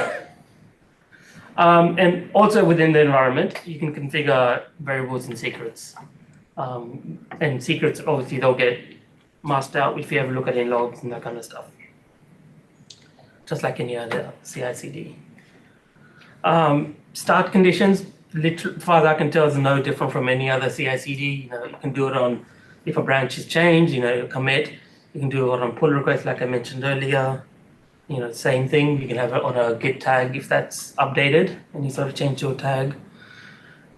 And also within the environment, you can configure variables and secrets. And secrets, obviously, they'll get masked out if you ever look at any logs and that kind of stuff. Just like any other CI/CD. Start conditions, as far as I can tell, is no different from any other CI/CD. You can do it on if a branch is changed, commit. You can do it on pull request, like I mentioned earlier. Same thing. You can have it on a Git tag if that's updated and you sort of change your tag.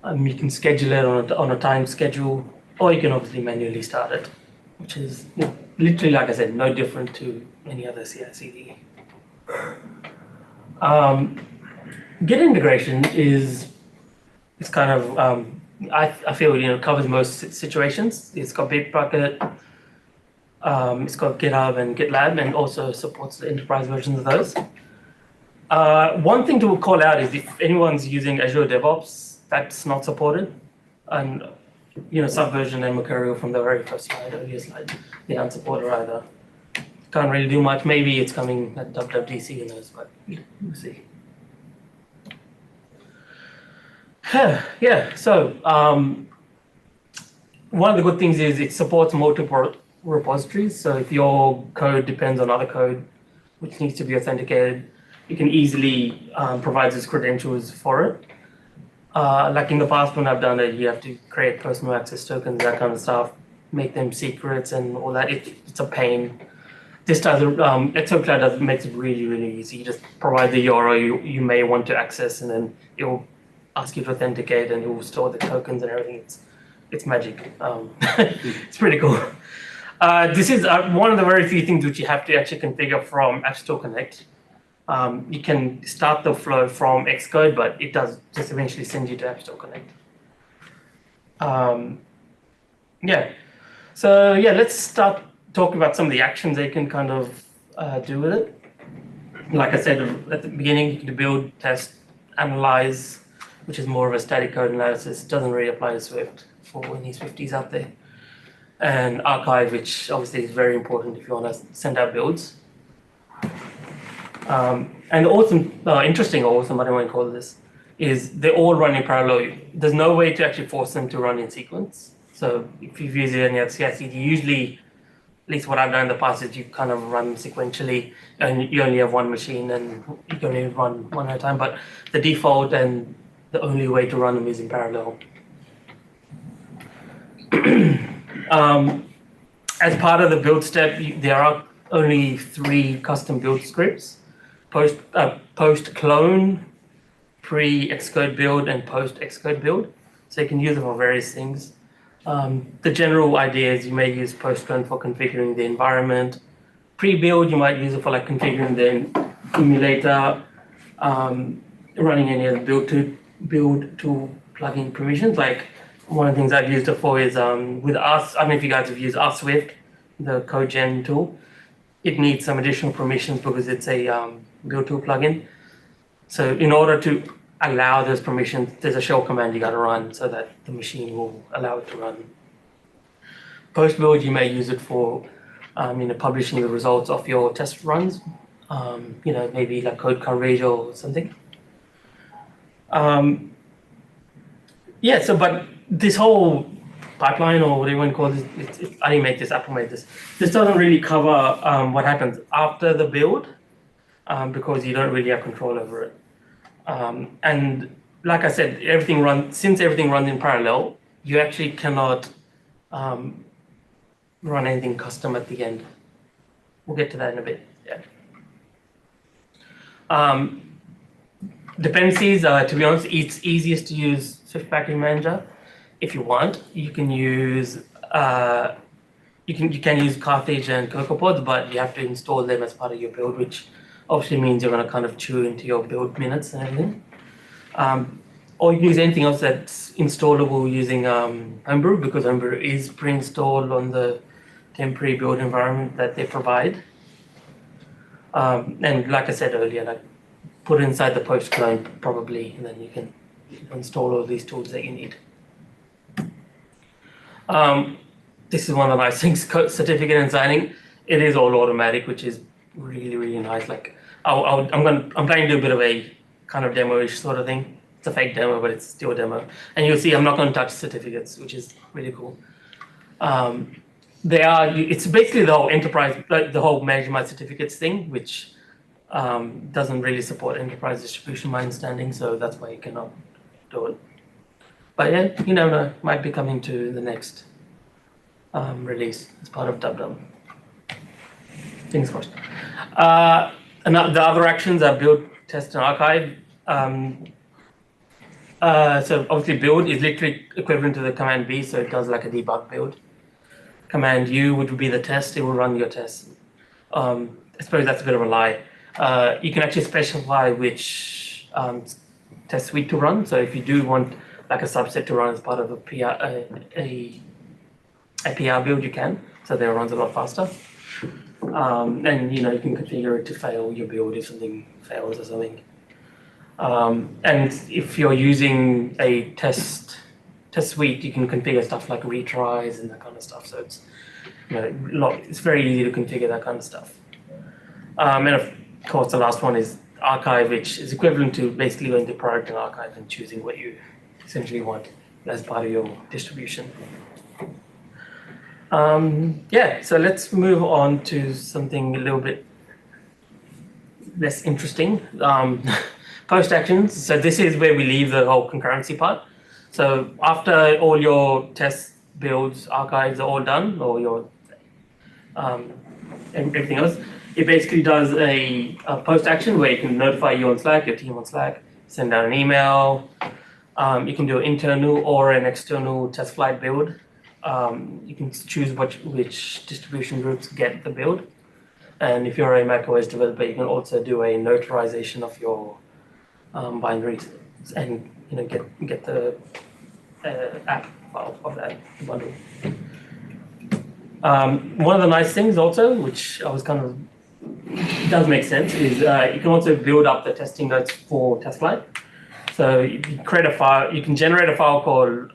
You can schedule it on a time schedule, or you can obviously manually start it, which is literally, like I said, no different to any other CI/CD. Git integration is kind of I feel covers most situations. It's got Bitbucket. It's got GitHub and GitLab, and also supports the enterprise versions of those. One thing to call out is if anyone's using Azure DevOps, that's not supported. And Subversion and Mercurial from the very first slide, earlier slide, they aren't supported either. Can't really do much. Maybe it's coming at WWDC in those, but we'll see. Yeah. So one of the good things is it supports multiple repositories. So if your code depends on other code, which needs to be authenticated, you can easily provide those credentials for it. Like in the past when I've done it, you have to create personal access tokens, that kind of stuff, make them secrets and all that. It's a pain. This does Exocloud makes it really, really easy. You just provide the URL you may want to access, and then it will ask you to authenticate, and it will store the tokens and everything. It's magic. It's pretty cool. This is one of the very few things which you have to actually configure from App Store Connect. You can start the flow from Xcode, but it does just eventually send you to App Store Connect. Yeah. So yeah, let's start talking about some of the actions they can kind of do with it. Like I said at the beginning, you can build, test, analyze, which is more of a static code analysis. It doesn't really apply to Swift for any Swifties out there. And archive, which obviously is very important if you want to send out builds. And awesome, interesting or awesome, I don't want to call this, is they all run in parallel. There's no way to actually force them to run in sequence. So if you've used any of CI/CD, usually, at least what I've done in the past, is you kind of run sequentially, and you only have one machine, and you can only run one at a time. But the default and the only way to run them is in parallel. As part of the build step, there are only 3 custom build scripts: post clone, pre-Xcode build, and post-Xcode build. So you can use them for various things. The general idea is you may use post clone for configuring the environment. Pre-build, you might use it for like configuring the emulator, running any of the build tool plugin permissions. Like one of the things I've used it for is with us. I don't know if you guys have used RSwift, the code gen tool. It needs some additional permissions because it's a build tool plugin. So in order to allow those permissions, there's a shell command you got to run so that the machine will allow it to run. Post build, you may use it for publishing the results of your test runs. Maybe like code coverage or something. But this whole pipeline, or whatever you want to call it, I didn't make this, Apple made this. This doesn't really cover what happens after the build because you don't really have control over it. And like I said, since everything runs in parallel, you actually cannot run anything custom at the end. We'll get to that in a bit. Yeah. Dependencies, to be honest, it's easiest to use Swift Package Manager. If you want, you can use you can use Carthage and CocoaPods, but you have to install them as part of your build, which obviously means you're going to kind of chew into your build minutes and everything. Or you can use anything else that's installable using Homebrew, because Homebrew is pre-installed on the temporary build environment that they provide. And like I said earlier, like put it inside the post clone probably, and then you can install all these tools that you need. This is one of the nice things, certificate and signing. It is all automatic, which is really, really nice. Like I'm planning to do a bit of a kind of demo-ish sort of thing. It's a fake demo, but it's still a demo. And you'll see I'm not going to touch certificates, which is really cool. It's basically the whole enterprise, the whole manage my certificates thing, which doesn't really support enterprise distribution, my understanding, so that's why you cannot do it. But yeah, you never know, might be coming to the next release as part of DubDub. Fingers crossed. And the other actions are build, test, and archive. So obviously build is literally equivalent to the command B, so it does like a debug build. Command U would be the test, it will run your tests. I suppose that's a bit of a lie. You can actually specify which test suite to run. So if you do want like a subset to run as part of a PR build, you can. So that it runs a lot faster. And you can configure it to fail your build if something fails or something. And if you're using a test suite, you can configure stuff like retries and that kind of stuff. So it's it's very easy to configure that kind of stuff. And of course, the last one is archive, which is equivalent to basically going to product and archive and choosing what you essentially want as part of your distribution. So let's move on to something a little bit less interesting. post actions. So this is where we leave the whole concurrency part. So after all your test builds, archives are all done, or your everything else, it basically does a post action where you can notify you on Slack, your team on Slack, send out an email. You can do an internal or an external test flight build. You can choose which distribution groups get the build. And if you're a macOS developer, you can also do a notarization of your binaries and get the app file of that bundle. One of the nice things also, which I was does make sense, is you can also build up the testing notes for TestFlight. So you can create a file, you can generate a file called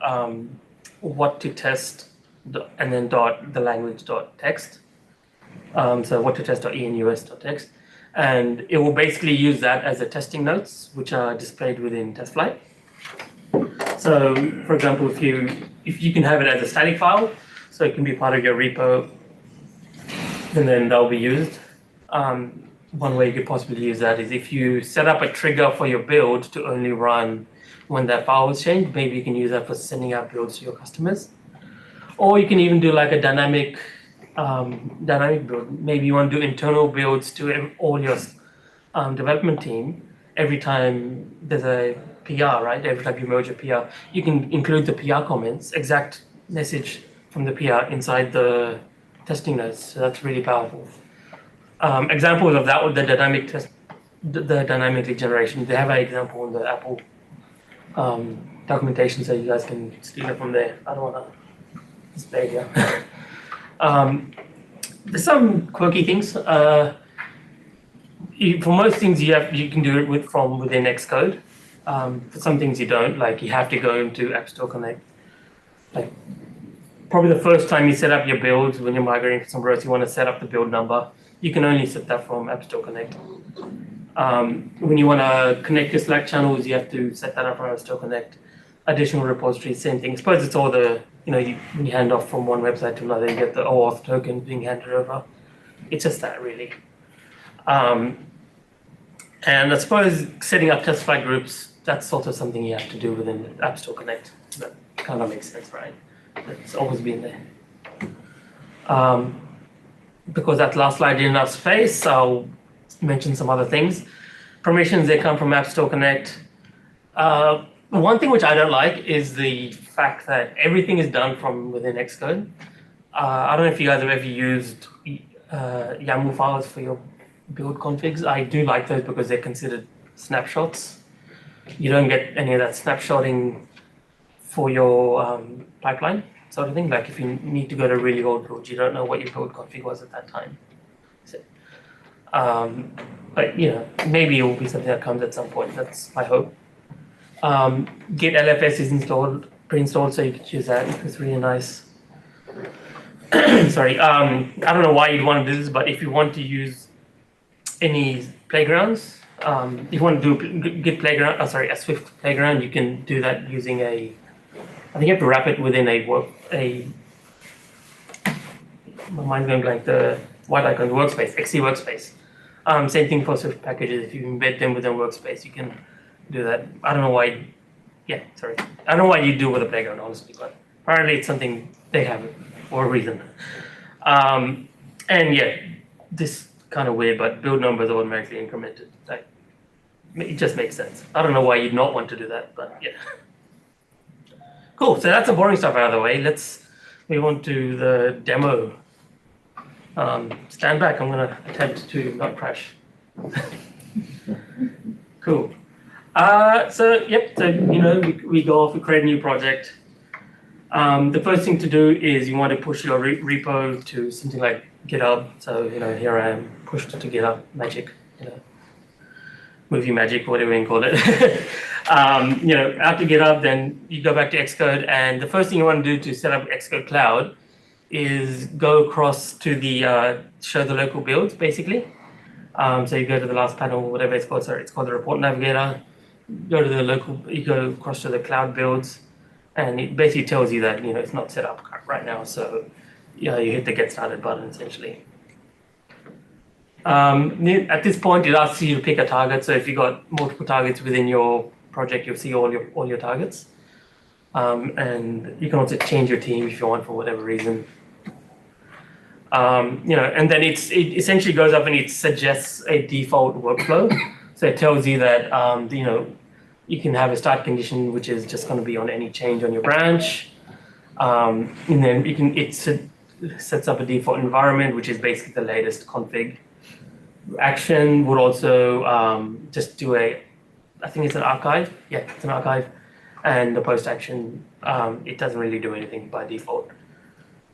what to test and then the language.txt. So what to test.enus.txt. And it will basically use that as the testing notes, which are displayed within TestFlight. So for example, if you can have it as a static file, so it can be part of your repo, and then they'll be used. One way you could possibly use that is if you set up a trigger for your build to only run when that file was changed, maybe you can use that for sending out builds to your customers. Or you can even do like a dynamic build. Maybe you want to do internal builds to all your development team. Every time there's a PR, right? Every time you merge a PR, you can include the PR comments, exact message from the PR inside the testing notes. So that's really powerful. Examples of that with the dynamically generation. They have an example in the Apple documentation, so you guys can steal it from there. I don't want to display here. There's some quirky things. For most things, you can do it from within Xcode. For some things you don't, like you have to go into App Store Connect. Like probably the first time you set up your builds when you're migrating from somewhere else, you want to set up the build number. You can only set that from App Store Connect. When you want to connect your Slack channels, you have to set that up from App Store Connect. Additional repositories, same thing. I suppose it's all the, when you hand off from one website to another, you get the OAuth token being handed over. It's just that, really. And I suppose setting up test flight groups, that's also something you have to do within App Store Connect. That kind of makes sense, right? It's always been there. Because that last slide didn't have space, I'll mention some other things. Permissions, they come from App Store Connect. One thing which I don't like is the fact that everything is done from within Xcode. I don't know if you guys have ever used YAML files for your build configs. I do like those because they're considered snapshots. You don't get any of that snapshotting for your pipeline sort of thing. Like if you need to go to really old builds, you don't know what your build config was at that time. So, but maybe it will be something that comes at some point. That's my hope. Git LFS is pre-installed, so you can use that. It's really nice. Sorry, I don't know why you'd want to do this, but if you want to use any playgrounds, if you want to do Git playground, a Swift playground, you can do that using I think you have to wrap it within my mind's going blank, the white icon, workspace, XC workspace. Same thing for Swift packages. If you embed them within workspace, you can do that. I don't know why. I don't know why you do with a playground, honestly, but apparently it's something they have for a reason. And yeah, this kind of weird, but build numbers are automatically incremented. It just makes sense. I don't know why you'd not want to do that, but yeah. Cool, so that's the boring stuff out of the way. Let's move on to the demo. Stand back, I'm gonna attempt to not crash. Cool. We go off, we create a new project. The first thing to do is you want to push your repo to something like GitHub. So, here I am, pushed to GitHub, magic, movie magic, whatever you call it. After GitHub, then you go back to Xcode, and the first thing you want to do to set up Xcode Cloud is go across to the show the local builds, basically. So you go to the last panel, whatever it's called. Sorry, it's called the report navigator. You go across to the cloud builds, and it basically tells you that it's not set up right now. So you hit the get started button essentially. At this point, it asks you to pick a target. So if you've got multiple targets within your project, you'll see all your targets. And you can also change your team if you want for whatever reason. And then it essentially goes up and it suggests a default workflow. So it tells you that you can have a start condition which is just going to be on any change on your branch, and then it sets up a default environment which is basically the latest config. Action would also just do I think it's an archive. Yeah, it's an archive, and the post action it doesn't really do anything by default.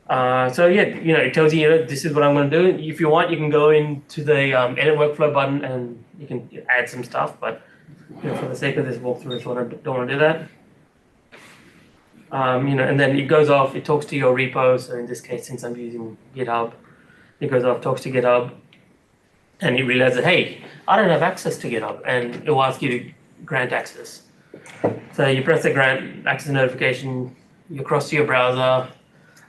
So yeah, it tells you, this is what I'm going to do. If you want, you can go into the edit workflow button and you can add some stuff. But for the sake of this walkthrough, I don't want to do that. And then it goes off. It talks to your repo. So in this case, since I'm using GitHub, it goes off, talks to GitHub, and it realizes, hey, I don't have access to GitHub, and it will ask you to grant access. So you press the grant access notification. You cross to your browser.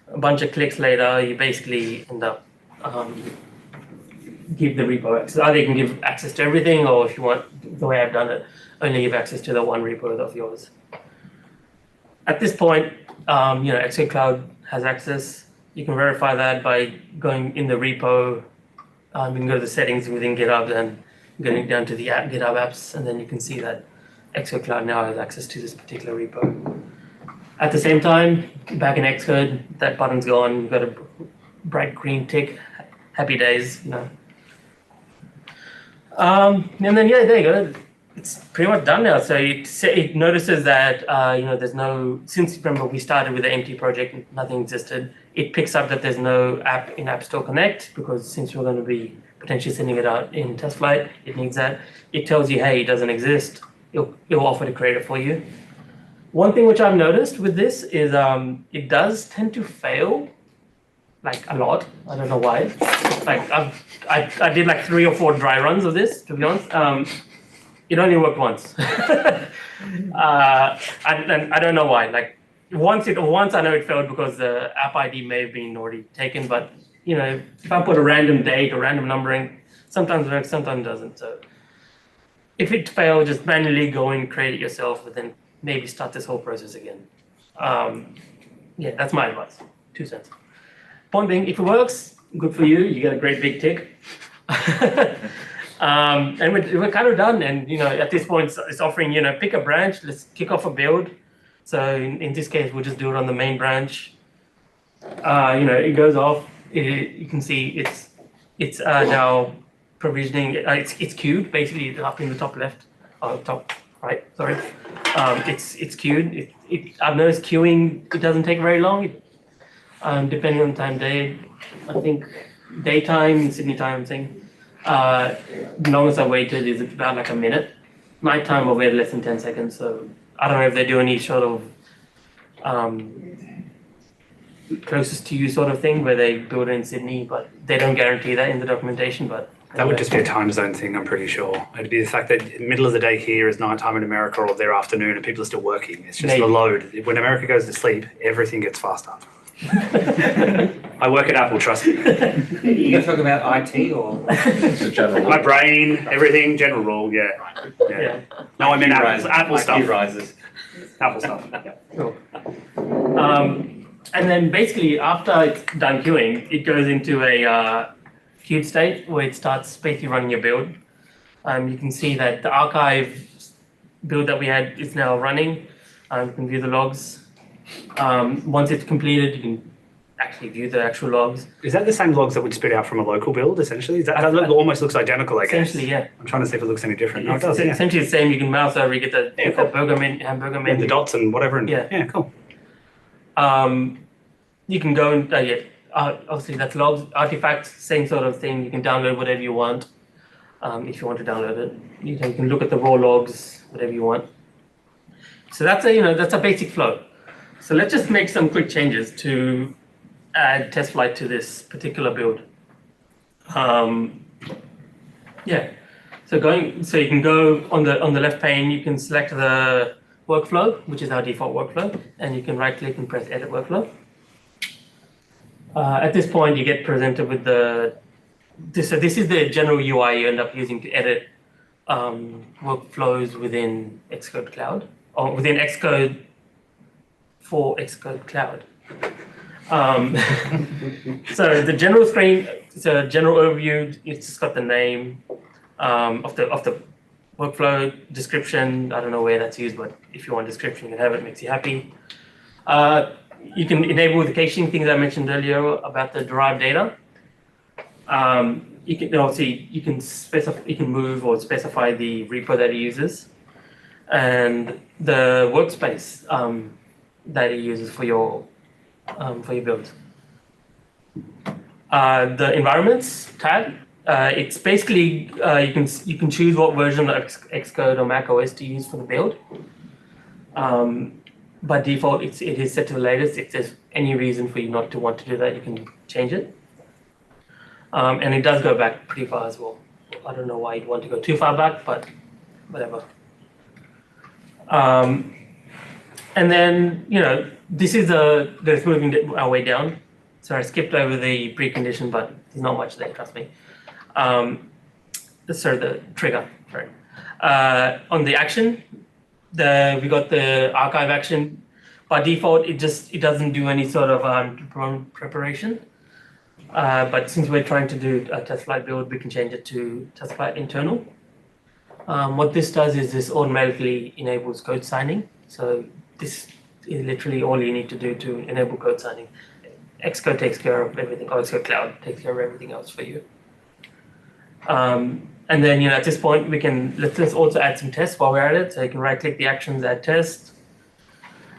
A bunch of clicks later, you basically end up give the repo access. Either you can give access to everything, or if you want, the way I've done it, only give access to the one repo of yours. At this point, xCloud has access. You can verify that by going in the repo. You can go to the settings within GitHub and going down to the GitHub apps, and then you can see that xCloud now has access to this particular repo. At the same time, back in Xcode, that button's gone. You've got a bright green tick. Happy days, And then there you go. It's pretty much done now. So it notices that there's no. Since remember we started with an empty project, nothing existed. It picks up that there's no app in App Store Connect, because since we're going to be potentially sending it out in test flight, it needs that. It tells you, hey, it doesn't exist. It'll offer to create it for you. One thing which I've noticed with this is it does tend to fail, like a lot. I don't know why. Like I did like 3 or 4 dry runs of this, to be honest. It only worked once. And I don't know why. Like once I know it failed because the app ID may have been already taken. But if I put a random date or random numbering, sometimes it works, sometimes it doesn't. So if it fails, just manually go and create it yourself, but then maybe start this whole process again. That's my advice. 2 cents. Point being, if it works, good for you. You get a great big tick. And we're kind of done. And at this point, it's offering pick a branch. Let's kick off a build. So in this case, we'll just do it on the main branch. It goes off. You can see it's now provisioning. It's queued basically up in the top left, top right. Sorry. It's queued. I've noticed queuing, it doesn't take very long. Depending on time day, I think daytime, Sydney time thing. The longest I waited is about like a minute. Nighttime I waited less than 10 seconds. So I don't know if they do any sort of closest to you sort of thing where they build it in Sydney, but they don't guarantee that in the documentation. But that would just be a time zone thing, I'm pretty sure. It'd be the fact that the middle of the day here is nighttime in America, or their afternoon, and people are still working. It's just the load. When America goes to sleep, everything gets faster. I work at Apple, trust me. You going to talk about IT or? My brain, everything, general rule, yeah. No, I mean Apple stuff. Rises. Apple stuff, yeah. Cool. And then basically after it's done queuing, it goes into a queued state where it starts basically running your build. You can see that the archive build that we had is now running. You can view the logs. Once it's completed, you can actually view the actual logs. Is that the same logs that would spit out from a local build, essentially? That almost looks identical, I guess. Essentially, yeah. I'm trying to see if it looks any different. No, it It's does, yeah. essentially the same. You can mouse over, you get the hamburger menu. And the dots and whatever. And, yeah, cool. You can go and, obviously that's logs, artifacts, same sort of thing. You can download whatever you want if you want to download it. You can look at the raw logs, whatever you want. So that's a basic flow. So let's just make some quick changes to add test flight to this particular build. So you can go on the left pane, you can select the workflow, which is our default workflow, and you can right click and press edit workflow. At this point, you get presented with the So this is the general UI you end up using to edit workflows within Xcode Cloud, or within Xcode for Xcode Cloud. So the general screen, it's a general overview. It's just got the name of the workflow description. I don't know where that's used, but if you want description, you can have it. Makes you happy. You can enable the caching things I mentioned earlier about the derived data. You can obviously you can move or specify the repo that it uses, and the workspace that it uses for your build. The environments tab. It's basically you can choose what version of Xcode or Mac OS to use for the build. By default, it is set to the latest. If there's any reason for you not to want to do that, you can change it. And it does go back pretty far as well. I don't know why you'd want to go too far back, but whatever. And then, this is that's moving our way down. So I skipped over the precondition, but there's not much there, trust me. The trigger, sorry. On the action, we got the archive action. By default, it doesn't do any sort of preparation. But since we're trying to do a test flight build, we can change it to test flight internal. What this does is this automatically enables code signing. So this is literally all you need to do to enable code signing. Xcode takes care of everything. Xcode Cloud takes care of everything else for you. And then at this point let's also add some tests while we're at it. So you can right-click the actions, add test.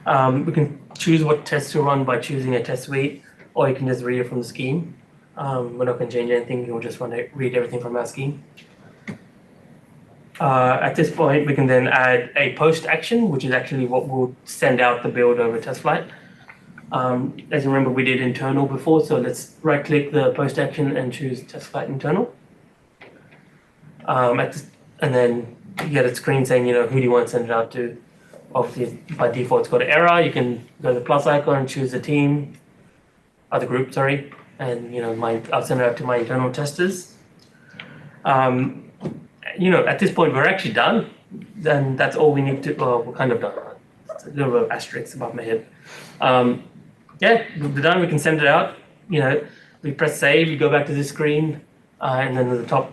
We can choose what tests to run by choosing a test suite, or you can just read it from the scheme. We're not going to change anything. We'll just read everything from our scheme. At this point, we can then add a post action, which is actually what will send out the build over test flight. As you remember, we did internal before, so let's right-click the post action and choose test flight internal. And then you get a screen saying, who do you want to send it out to? Obviously, by default, it's got an error. You can go to the plus icon and choose the team, or the group, sorry, and I'll send it out to my internal testers. At this point, we're actually done. Then that's all we need to. Well, we're kind of done. It's a little bit of asterisk above my head. Yeah, we're done. We can send it out. We press save. You go back to this screen, and then at the top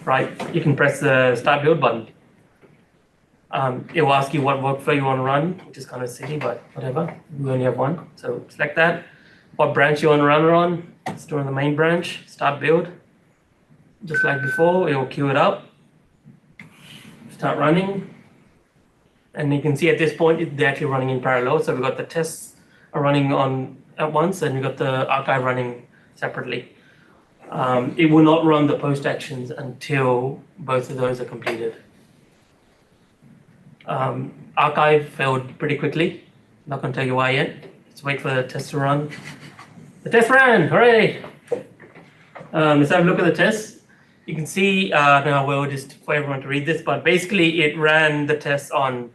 right, you can press the start build button. It will ask you what workflow you want to run, which is kind of silly, but whatever. We only have one, so select that. What branch you want to run it on? Let's do it on the main branch. Start build. Just like before, it will queue it up. Start running. And you can see at this point, they're actually running in parallel. So we've got the tests are running on at once, and we've got the archive running separately. It will not run the post actions until both of those are completed. Archive failed pretty quickly. Not going to tell you why yet. Let's wait for the test to run. The test ran! Hooray! Let's have a look at the test. You can see, now we'll just for everyone to read this, but basically it ran the tests on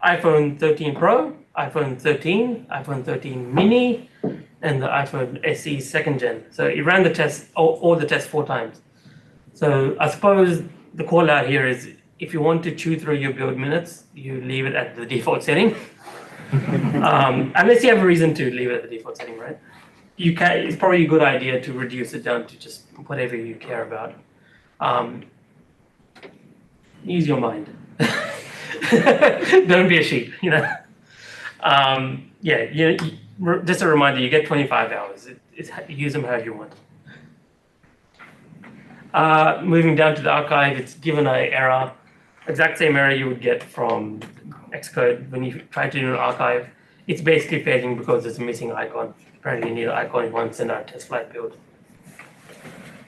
iPhone 13 Pro, iPhone 13, iPhone 13 mini, and the iPhone SE 2nd gen. So it ran the test, all the tests 4 times. So I suppose the call out here is if you want to chew through your build minutes, you leave it at the default setting. Unless you have a reason to leave it at the default setting, right? It's probably a good idea to reduce it down to just whatever you care about. Use your mind. Don't be a sheep, just a reminder, you get 25 hours. Use them however you want. Moving down to the archive, it's given an error, exact same error you would get from Xcode when you try to do an archive. It's basically failing because there's a missing icon. Apparently you need an icon if you want to send out a test flight build.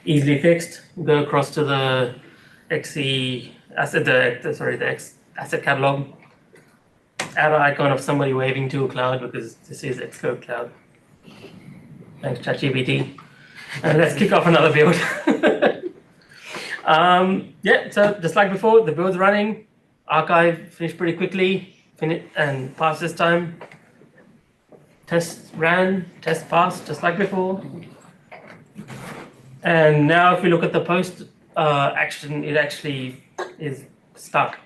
Easily fixed. Go across to the asset catalog. Add an icon of somebody waving to a cloud because this is Xcode Cloud. Thanks, ChatGPT. And let's kick off another build. So just like before, the build's running. Archive finished pretty quickly. And passed this time. Test ran, test passed, just like before. And now if we look at the post action, it actually is stuck.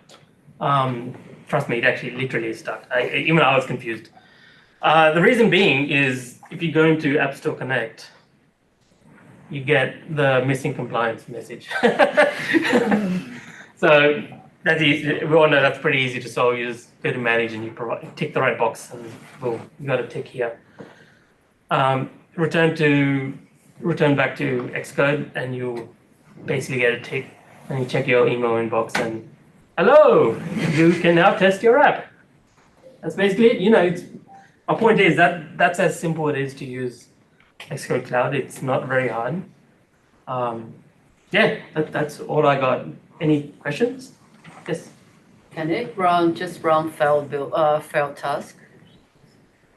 Trust me, it actually literally is stuck. Even I was confused. The reason being is if you go into App Store Connect, you get the missing compliance message. So that's easy. We all know that's pretty easy to solve. You just go to manage and you tick the right box, and boom, you got a tick here. Return back to Xcode, and you basically get a tick, and you check your email inbox, and hello, you can now test your app. That's basically it. You know, my point is that that's as simple it is to use Xcode Cloud. It's not very hard. Yeah, that's all I got. Any questions? Yes. Can it just run failed task?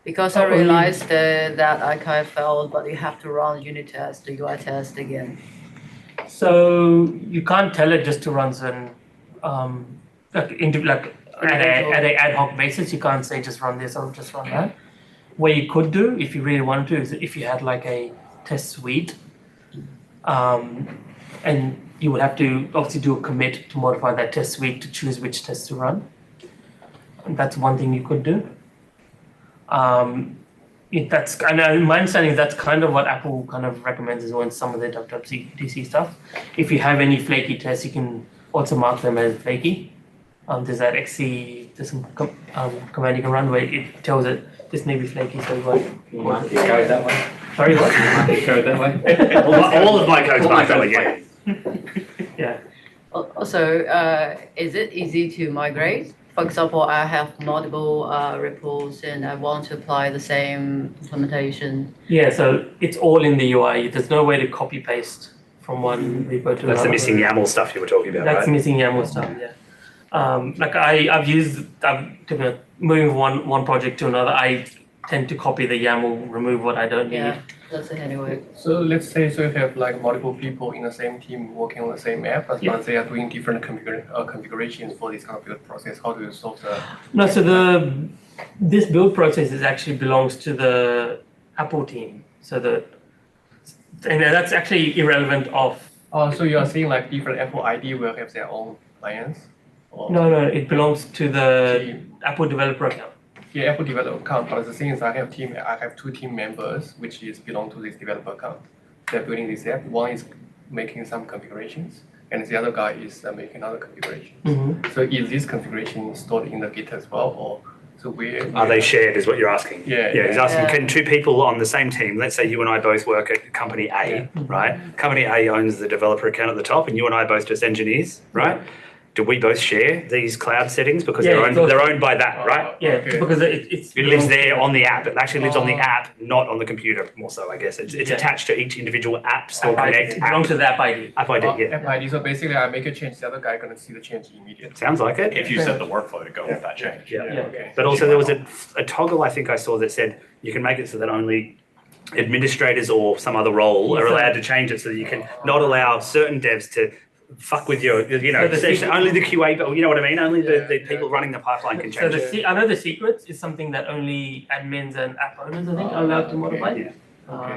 Because I realized that archive failed, but you have to run unit test, the UI test again. So you can't tell it just to run certain at a ad hoc basis. You can't say just run this or just run that. What you could do, if you really wanted to, is if you had like a test suite, and you would have to obviously do a commit to modify that test suite to choose which test to run. And that's one thing you could do. My understanding is that's kind of what Apple kind of recommends as well in some of their WWDC stuff. If you have any flaky tests, you can also mark them as flaky. There's that XC, there's some command you can run where it tells it this may be flaky, so you mark your code that way. Sorry, what? You mark your code that way. all of my code's marked that way, yeah. Yeah. Also, is it easy to migrate? For example, I have multiple repos and I want to apply the same implementation. Yeah, so it's all in the UI. There's no way to copy paste from one repo to another. That's the missing YAML stuff you were talking about, That's right? missing YAML stuff, yeah. I've moving one project to another, I tend to copy the YAML, remove what I don't need. Yeah, that's it anyway. So let's say you have like multiple people in the same team working on the same app, but they are doing different configurations for this kind of build process. How do you solve the? No, so this build process actually belongs to the Apple team. And that's actually irrelevant of. So you are saying like different Apple ID will have their own clients? No, it belongs to the Apple developer account. Yeah, Apple developer account, but the thing is I have two team members which belong to this developer account. They're building this app. One is making some configurations and the other guy is making other configurations. Mm-hmm. So is this configuration stored in the Git as well, or so are they shared is what you're asking? Yeah. He's asking, can two people on the same team, let's say you and I both work at company A, right? Company A owns the developer account at the top and you and I both just engineers, right? Do we both share these cloud settings because they're owned by that, right? Yeah, because it lives there on the app. It actually lives on the app, not on the computer. More so, I guess it's attached to each individual app store connect. It belongs to the app ID. App ID, yeah. App ID. So basically, I make a change. The other guy gonna see the change immediately. Sounds like it. If you set the workflow to go with that change. Yeah. Okay. But also there was a toggle I think I saw that said you can make it so that only administrators or some other role are allowed to change it, so that you can not allow certain devs to fuck with your, only the QA, but you know what I mean? Only the people running the pipeline can change it. I know the secrets is something that only admins and app owners, I think, are allowed to modify. Yeah.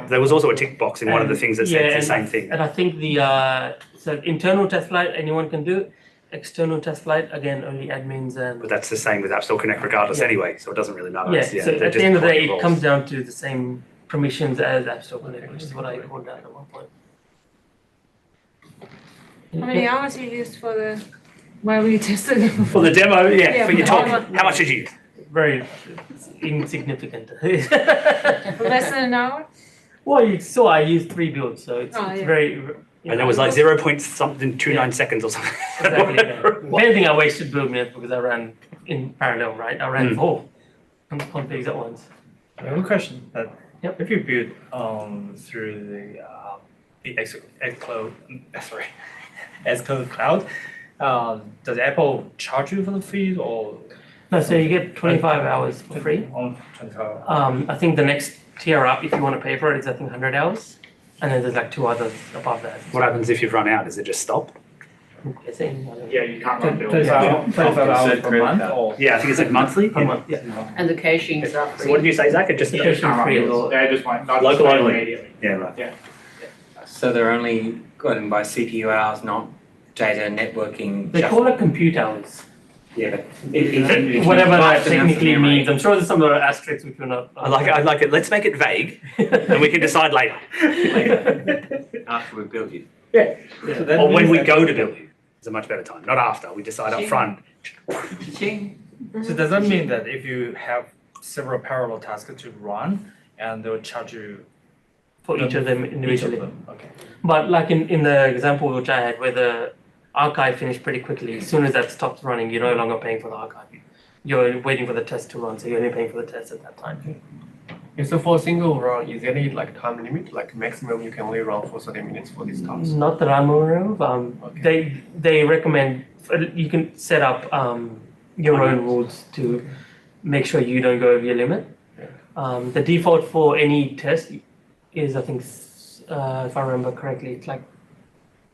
There was also a tick box in one of the things that said the same thing. And I think so internal test flight, anyone can do. External test flight, again, only admins and... But that's the same with App Store Connect regardless anyway, so it doesn't really matter. Yeah, so at the end of the day, it comes down to the same permissions as App Store Connect, which is what I called out at one point. How many hours you used for the while we tested? For the demo, for your talk. How much did you use? Very insignificant. Less than an hour? Well, you saw I used 3 builds, so it's very. And it was like 0.29 seconds or something. Exactly. If anything, I wasted build minutes because I ran in parallel, right? I ran 4 configs at once. I have a question. If you build through the Xcode Cloud, does Apple charge you for the fees or? No, so you get 25 hours for free. 25 hours. I think the next tier up, if you want to pay for it, is I think 100 hours. And then there's like 2 others above that. What happens if you've run out? Does it just stop? Yeah, you can't run build. 25 hours per month? Or? Yeah, I think it's like monthly. Per month, yeah. And the caching is up. So what did you say, Zach? It just Caching free as well. They just won't. Local only. Immediately. Yeah, right. Yeah. So they're only gotten by CPU hours, not data networking. They call it compute hours. Yeah, but if Whatever that vast amounts of technically memory- means. I'm sure there's some other asterisks which we're not. I like it. Let's make it vague, and we can decide later. After we build it. Yeah. So that Or when means we that- go to build it, it's a much better time. Not after. We decide up front. So does that mean that if you have several parallel tasks to run, and they'll charge you For each of them individually. Okay. But like in the example which I had, where the archive finished pretty quickly, as soon as that stops running, you're no longer paying for the archive. You're waiting for the test to run, so you're only paying for the test at that time. Yeah, so for a single run, is there any like time limit, like maximum you can only run for 30 minutes for this task? Not that I'm aware of. They recommend you can set up your own rules to make sure you don't go over your limit. The default for any test is, I think, if I remember correctly, it's like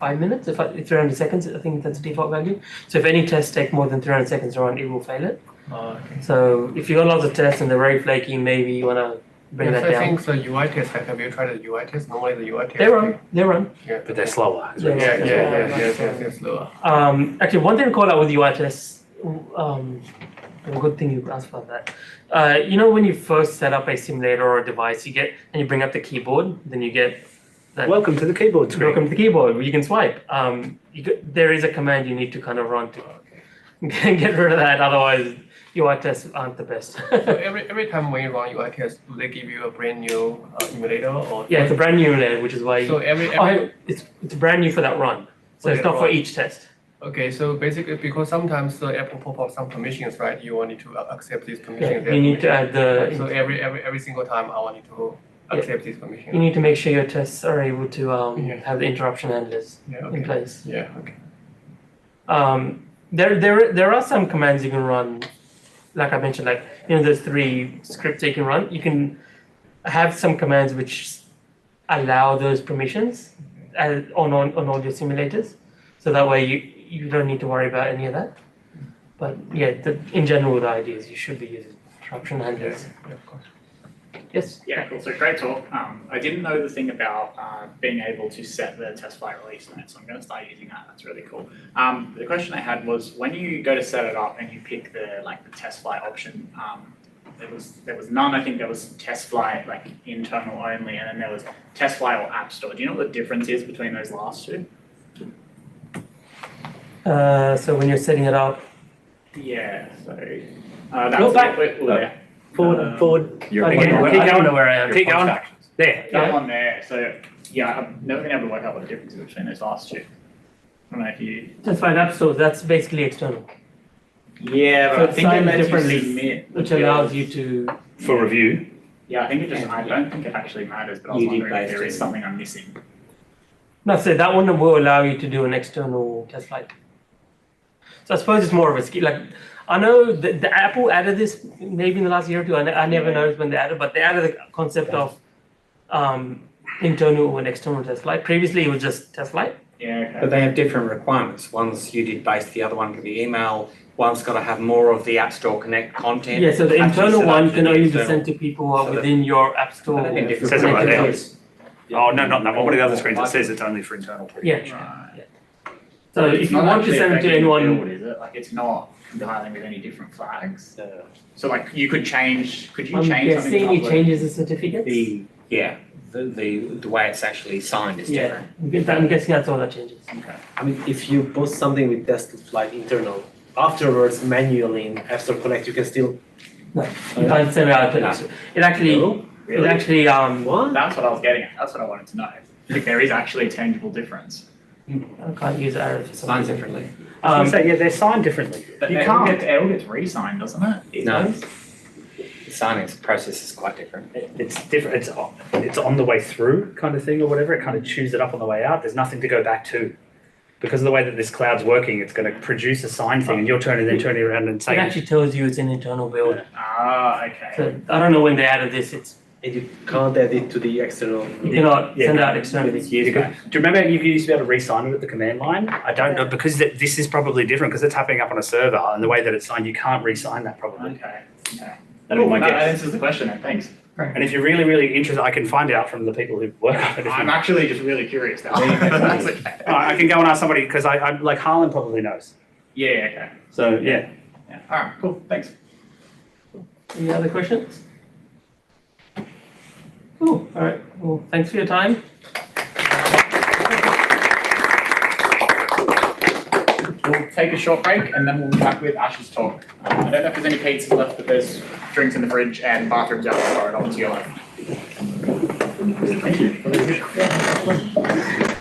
5 minutes. If 300 seconds, I think that's the default value. So if any tests take more than 300 seconds to run, it will fail it. Okay. So if you got lots of tests and they're very flaky, maybe you want to bring Yes, that down. I think the UI test, have you tried the UI test? Normally the UI test. They run. Yeah. But they're slower. Yeah, slower. Actually, one thing to call out with UI tests, a good thing you asked about that. You know, when you first set up a simulator or a device, you bring up the keyboard, then you get that. Welcome to the keyboard screen. Welcome to the keyboard. You can swipe. There is a command you need to kind of run to get rid of that. Otherwise, UI tests aren't the best. So every time when you run UI test, do they give you a brand new emulator or? Yeah, it's a brand new emulator, which is why. So it's brand new for that run. So it's not for each test. Okay, so basically, because sometimes the Apple pop up some permissions, right? You want to accept these permissions. Yeah, you need to add the. So every single time, I want to accept these permissions. You need to make sure your tests are able to have the interruption handlers in place. Yeah. Okay. There are some commands you can run, like I mentioned, like there's 3 scripts you can run. You can have some commands which allow those permissions on all your simulators, so that way you don't need to worry about any of that. But yeah, in general, the idea is you should be using interruption handlers. Yeah, of course. Yes. Yeah, cool. So great talk. I didn't know the thing about being able to set the test flight release note, so I'm going to start using that. That's really cool. The question I had was when you go to set it up and you pick the test flight option, there was none. I think there was test flight like internal only, and then there was test flight or app store. Do you know what the difference is between those last two? So when you're setting it up. Yeah. So Look back. yeah. Forward. You're Again, again, keep I don't going. know where I am. Keep going. There. That one there. So yeah, I've never been able to work out what the difference is between those last two. I don't know if you. Test flight app store. That's basically external. Yeah, So but I it's think it signed lets you differently, submit, which allows you to. For review. Yeah, I think it just. I don't think it actually matters, but I was You did wondering if both, there is too. something I'm missing. No, so that one will allow you to do an external test flight. So I suppose it's more of a skill. Like I know the Apple added this maybe in the last year or two. I never noticed when they added, but they added the concept of internal and external test flight. Previously, it was just test flight. Yeah, okay. But they have different requirements. One's UDIT based, the other one can be email. One's got to have more of the App Store Connect content. Yeah, so the actually internal set up one for can the only be external. sent to people who are So that- within your App Store. But in different Says it right there. places. Oh, no, not that one. One of the other screens, it says it's only for internal. Yeah. Right. So It's if you not want to actually send it to affecting the anyone, build, is it? Like it's not compiling with any different flags. So like you could change. Could you I'm change something? guessing to it upload? changes the certificates. The way it's actually signed is Yeah, different. I'm guessing that's all that changes. Okay. I mean, if you post something with test flight internal, afterwards manually in App Store Connect, you can still. No, you can't send it out. It actually, No? it actually, What? That's what I was getting at. That's what I wanted to know. If there is actually a tangible difference. I can't use arrows for some Signed reason. differently. I was gonna say, yeah, they're signed differently. But You it can't. all gets re-signed, doesn't it? It No. does? The signing process is quite different. It's different. It's on the way through kind of thing or whatever. It kind of chews it up on the way out. There's nothing to go back to. Because of the way that this cloud's working, it's going to produce a signed thing, and you're turning around and It saying, actually tells you it's an internal build. Ah, okay. So I don't know when they added this. It's And you can't add it to the external. you cannot Yeah, send no, out externally. You could- do you remember you used to be able to re-sign it at the command line? I don't know, because this is probably different because it's happening up on a server, and the way that it's signed, you can't re-sign that probably. Okay. Okay. That'd be my That guess. answers the question then. Thanks. And if you're really, really interested, I can find out from the people who work on it. I'm actually just really curious now. That's okay. I can go and ask somebody because I like Harlan probably knows. Yeah, okay. So yeah. Yeah. All right, cool. Thanks. Any other questions? Cool. All right. Well, thanks for your time. We'll take a short break and then we'll be back with Ash's talk. I don't know if there's any pizzas left, but there's drinks in the fridge and bathrooms out the corridor to your left. Thank you.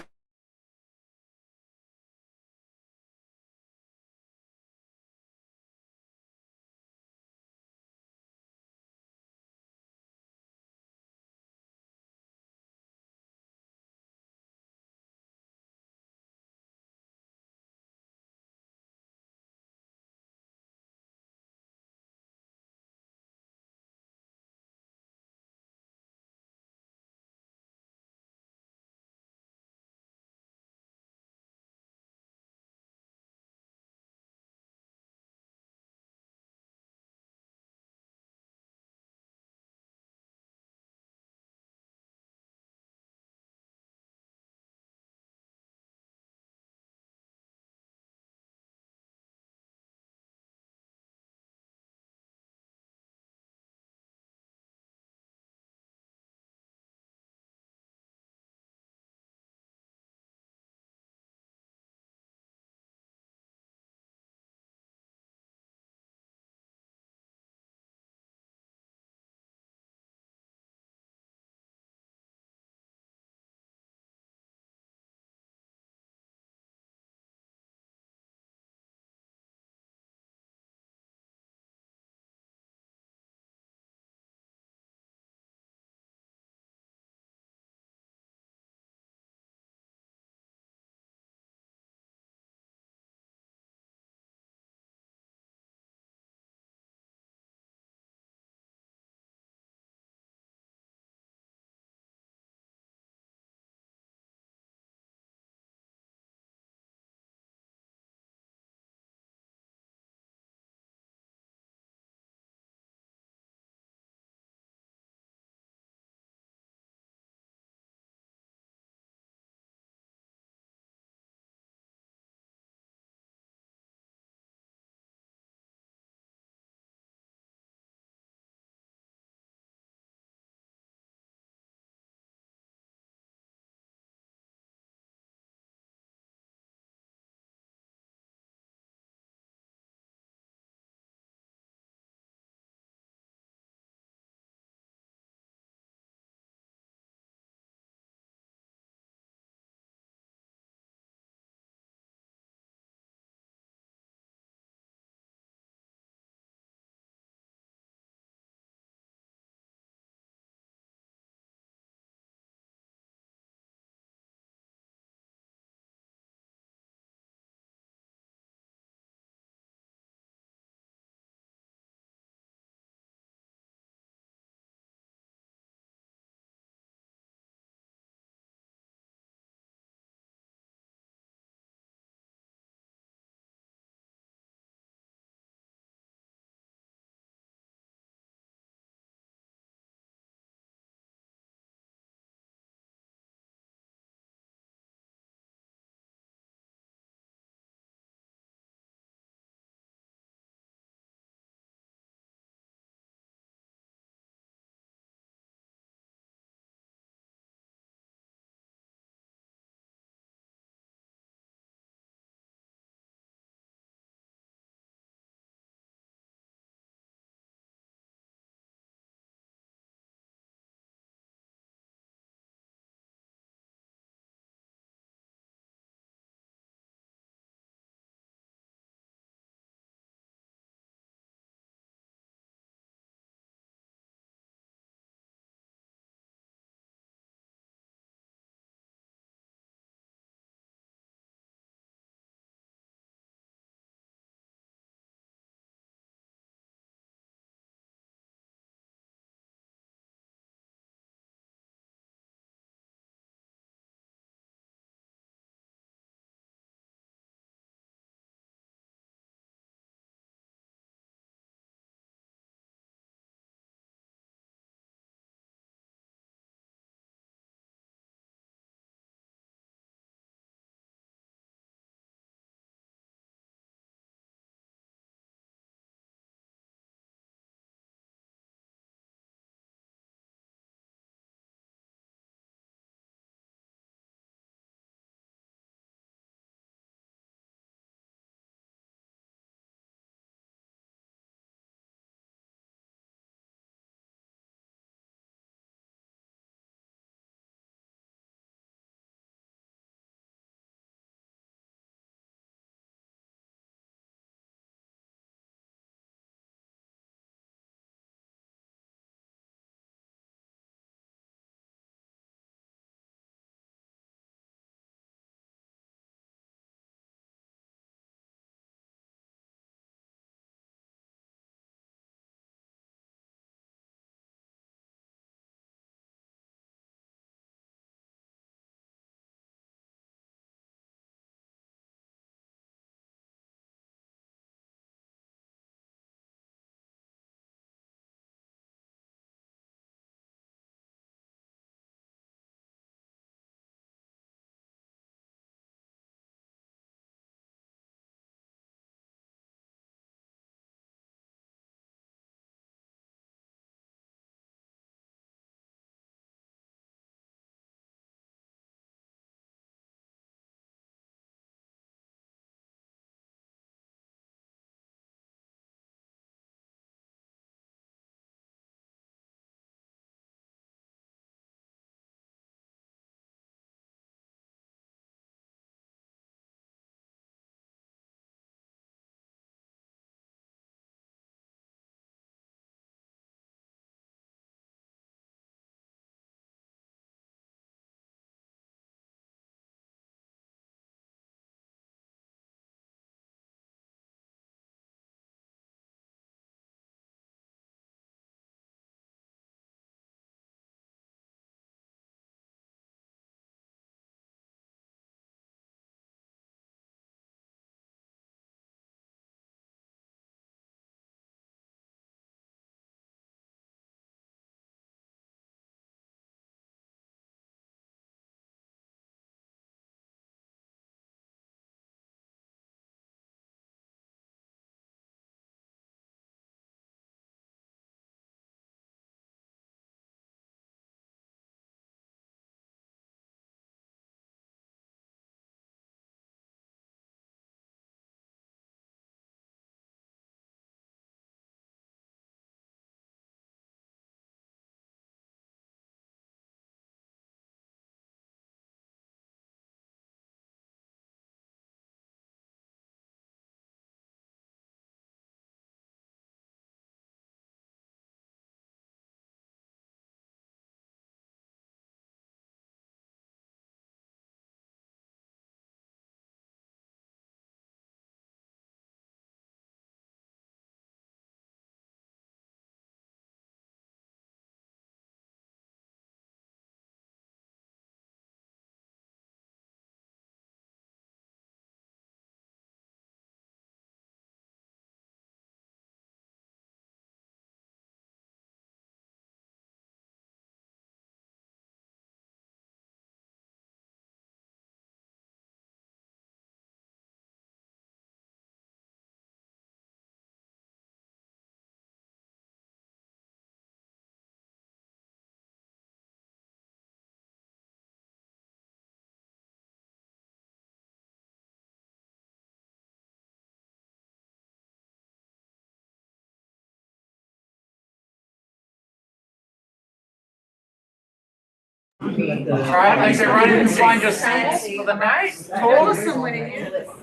Alright, thanks everyone. You can find your seats for the night. Awesome winning you.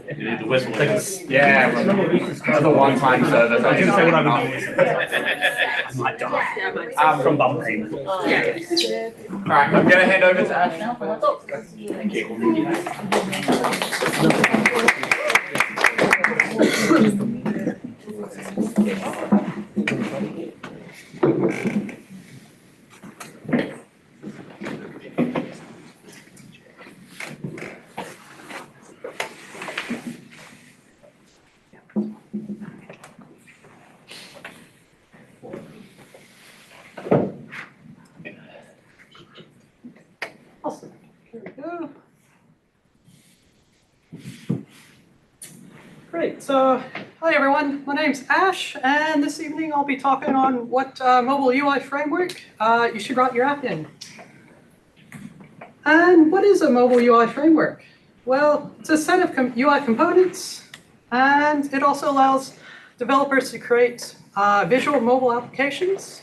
You need the whistle. Yeah, that's a one-time service. I was going to say what I might die. From bum pain. Alright, I'm gonna hand over to Ash now. Thank you. Awesome. Here we go. Great. So, hi everyone. My name's Ash, and this evening I'll be talking on what mobile UI framework you should write your app in. And what is a mobile UI framework? Well, it's a set of UI components, and it also allows developers to create visual mobile applications.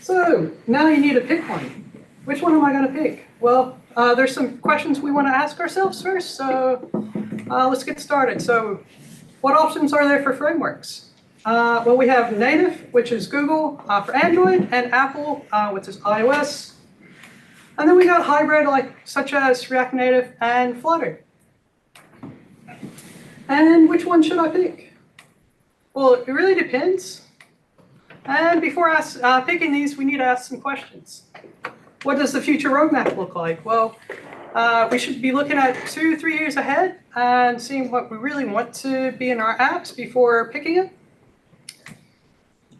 So now you need to pick one. Which one am I going to pick? Well, there's some questions we want to ask ourselves first, so let's get started. So what options are there for frameworks? Well, we have native, which is Google for Android, and Apple, which is iOS. And then we got hybrid, such as React Native and Flutter. And which one should I pick? Well, it really depends. And before picking these, we need to ask some questions. What does the future roadmap look like? Well, we should be looking at 2-3 years ahead and seeing what we really want to be in our apps before picking it.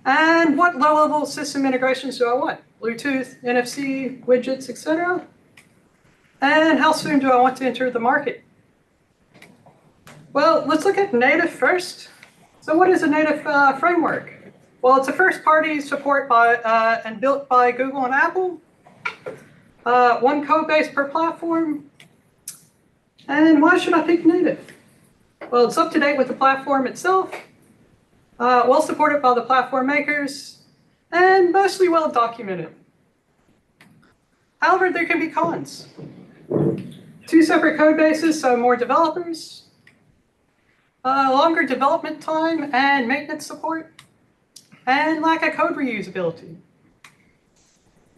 And what low-level system integrations do I want? Bluetooth, NFC, widgets, etc. And how soon do I want to enter the market? Well, let's look at native first. So what is a native framework? Well, it's a first-party support by and built by Google and Apple. One code base per platform. And why should I pick native? Well, it's up to date with the platform itself, well supported by the platform makers, and mostly well documented. However, there can be cons. 2 separate code bases, so more developers, longer development time and maintenance support, and lack of code reusability.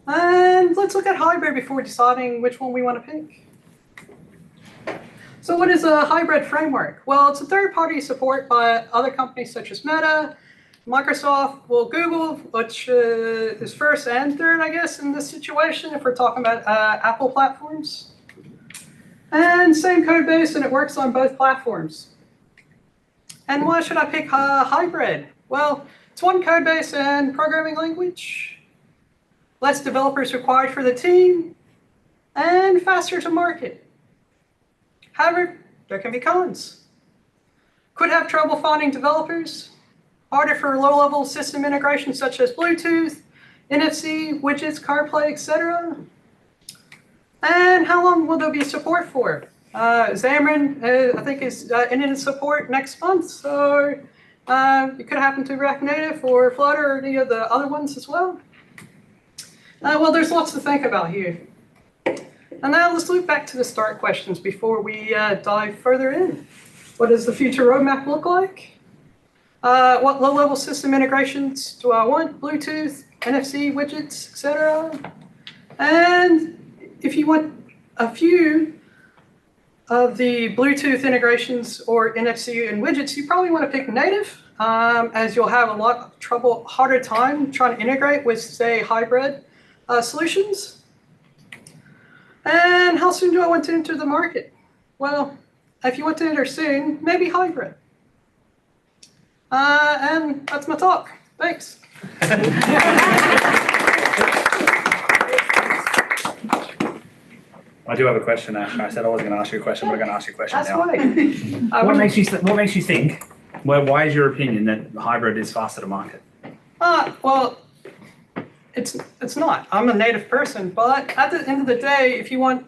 And let's look at hybrid before deciding which one we want to pick. So what is a hybrid framework? Well, it's a third-party support by other companies such as Meta, Microsoft, well, Google, which is first and third, I guess, in this situation, if we're talking about Apple platforms. And same code base, and it works on both platforms. And why should I pick hybrid? Well, it's one code base and programming language, less developers required for the team, and faster to market. However, there can be cons. Could have trouble finding developers, harder for low-level system integration such as Bluetooth, NFC, widgets, CarPlay, etc. And how long will there be support for? Xamarin, I think, is ending support next month, so it could happen to React Native or Flutter or any of the other ones as well. Well, there's lots to think about here. And now let's loop back to the start questions before we dive further in. What does the future roadmap look like? What low-level system integrations do I want? Bluetooth, NFC, widgets, etc. And if you want a few of the Bluetooth integrations or NFC and widgets, you probably want to pick native, as you'll have a lot of harder time trying to integrate with, say, hybrid solutions. And how soon do I want to enter the market? Well, if you want to enter soon, maybe hybrid. And that's my talk. Thanks. I do have a question, Ash. I said I wasn't going to ask you a question, but I'm going to ask you a question now. That's right. What makes you think? Why is your opinion that hybrid is faster to market? Well, it's not. I'm a native person, but at the end of the day, if you want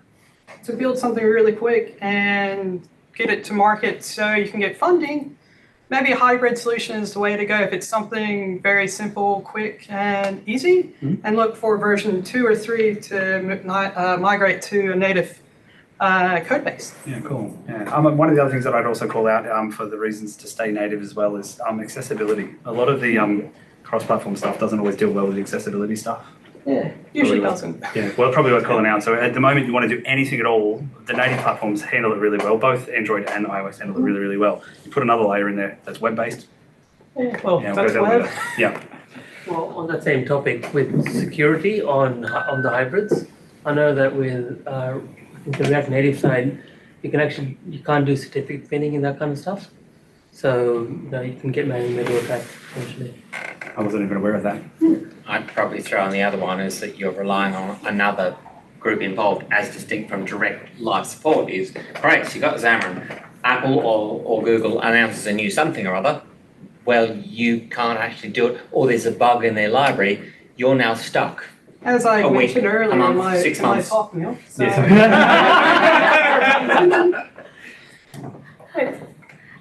to build something really quick and get it to market so you can get funding, maybe a hybrid solution is the way to go if it's something very simple, quick, and easy, and look for version 2 or 3 to migrate to a native code base. Yeah, cool. Yeah. One of the other things that I'd also call out for the reasons to stay native as well is accessibility. A lot of the cross-platform stuff doesn't always deal well with the accessibility stuff. Yeah, usually doesn't. Yeah, well, probably worth calling out. So at the moment, you want to do anything at all, the native platforms handle it really well. Both Android and iOS handle it really, really well. You put another layer in there that's web-based. Yeah, well, Yeah, that's we'll go web. with that. Yeah. Well, on that same topic with security on the hybrids, I know that with I think the React Native side, you can't do certificate pinning and that kind of stuff. So you can get manual attack essentially. I wasn't even aware of that. I'd probably throw in the other one is that you're relying on another group involved as distinct from direct live support is, great, so you got Xamarin, Apple or Google announces a new something or other, well, you can't actually do it, or there's a bug in their library, you're now stuck. As I mentioned earlier in my 6 in my months. talk, Neil. So.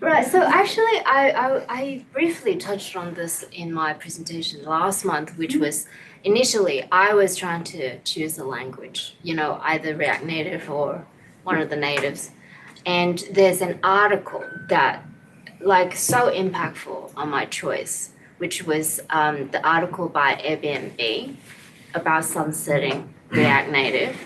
Right, so actually I briefly touched on this in my presentation last month, which was initially I was trying to choose a language, either React Native or one of the natives. And there's an article that so impactful on my choice, which was the article by Airbnb about sunsetting React Native.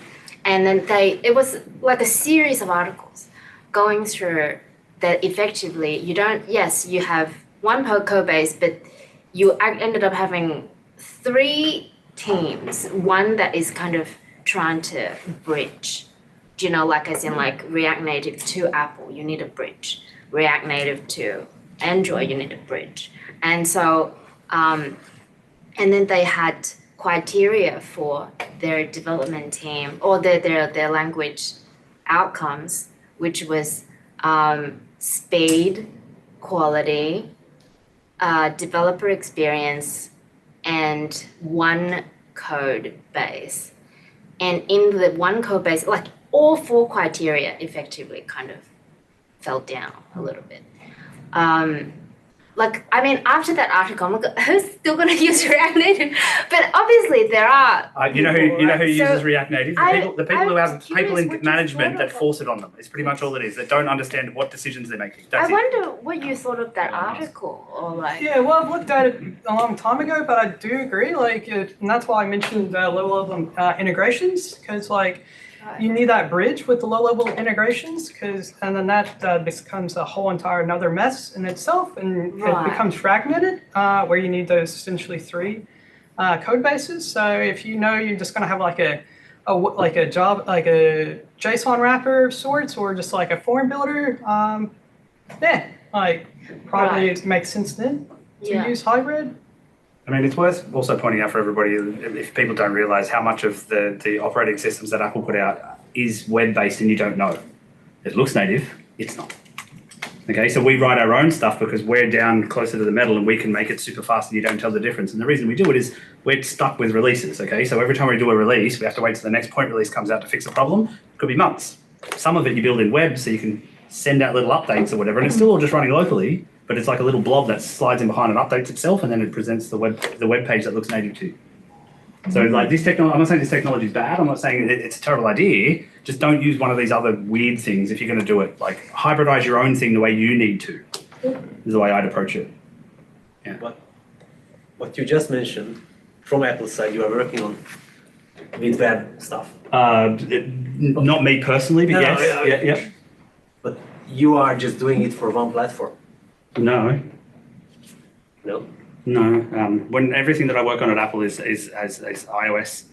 And then it was like a series of articles going through that effectively you have one code base, but you ended up having 3 teams, one that is kind of trying to bridge, as in React Native to Apple, you need a bridge. React Native to Android, you need a bridge. And so, and then they had criteria for their development team or their language outcomes, which was speed, quality, developer experience, and one code base. And in the one code base, all 4 criteria effectively kind of fell down a little bit. After that article, I'm like, who's still going to use React Native? But obviously there are. You know who uses So React Native? The people who have people in management that force it on them. It's pretty much all it is. They don't understand what decisions they're making. That's I it. wonder what you thought of that article, or Yeah, well, I've looked at it a long time ago, but I do agree. And that's why I mentioned low-level integrations, because you need that bridge with the low-level integrations, and then that becomes a whole entire another mess in itself, and it becomes fragmented, where you need those essentially 3 code bases. So if you're just going to have a JSON wrapper of sorts, or just a form builder, probably it makes sense then to use hybrid. I mean, it's worth also pointing out for everybody, if people don't realize how much of the operating systems that Apple put out is web-based and you don't know. It looks native, it's not. Okay, so we write our own stuff because we're down closer to the metal and we can make it super fast and you don't tell the difference. And the reason we do it is we're stuck with releases, okay? So every time we do a release, we have to wait till the next point release comes out to fix a problem. It could be months. Some of it you build in web so you can send out little updates or whatever, and it's still all just running locally, but it's like a little blob that slides in behind and updates itself, and then it presents the web page that looks native to you. So this technology, I'm not saying this technology is bad. I'm not saying it's a terrible idea. Just don't use one of these other weird things if you're going to do it. Hybridize your own thing the way you need to. Is the way I'd approach it. Yeah. What you just mentioned, from Apple's side, you are working on with web stuff. Not me personally, but yes. Yeah. But you are just doing it for one platform. No. No. No. When everything that I work on at Apple is iOS.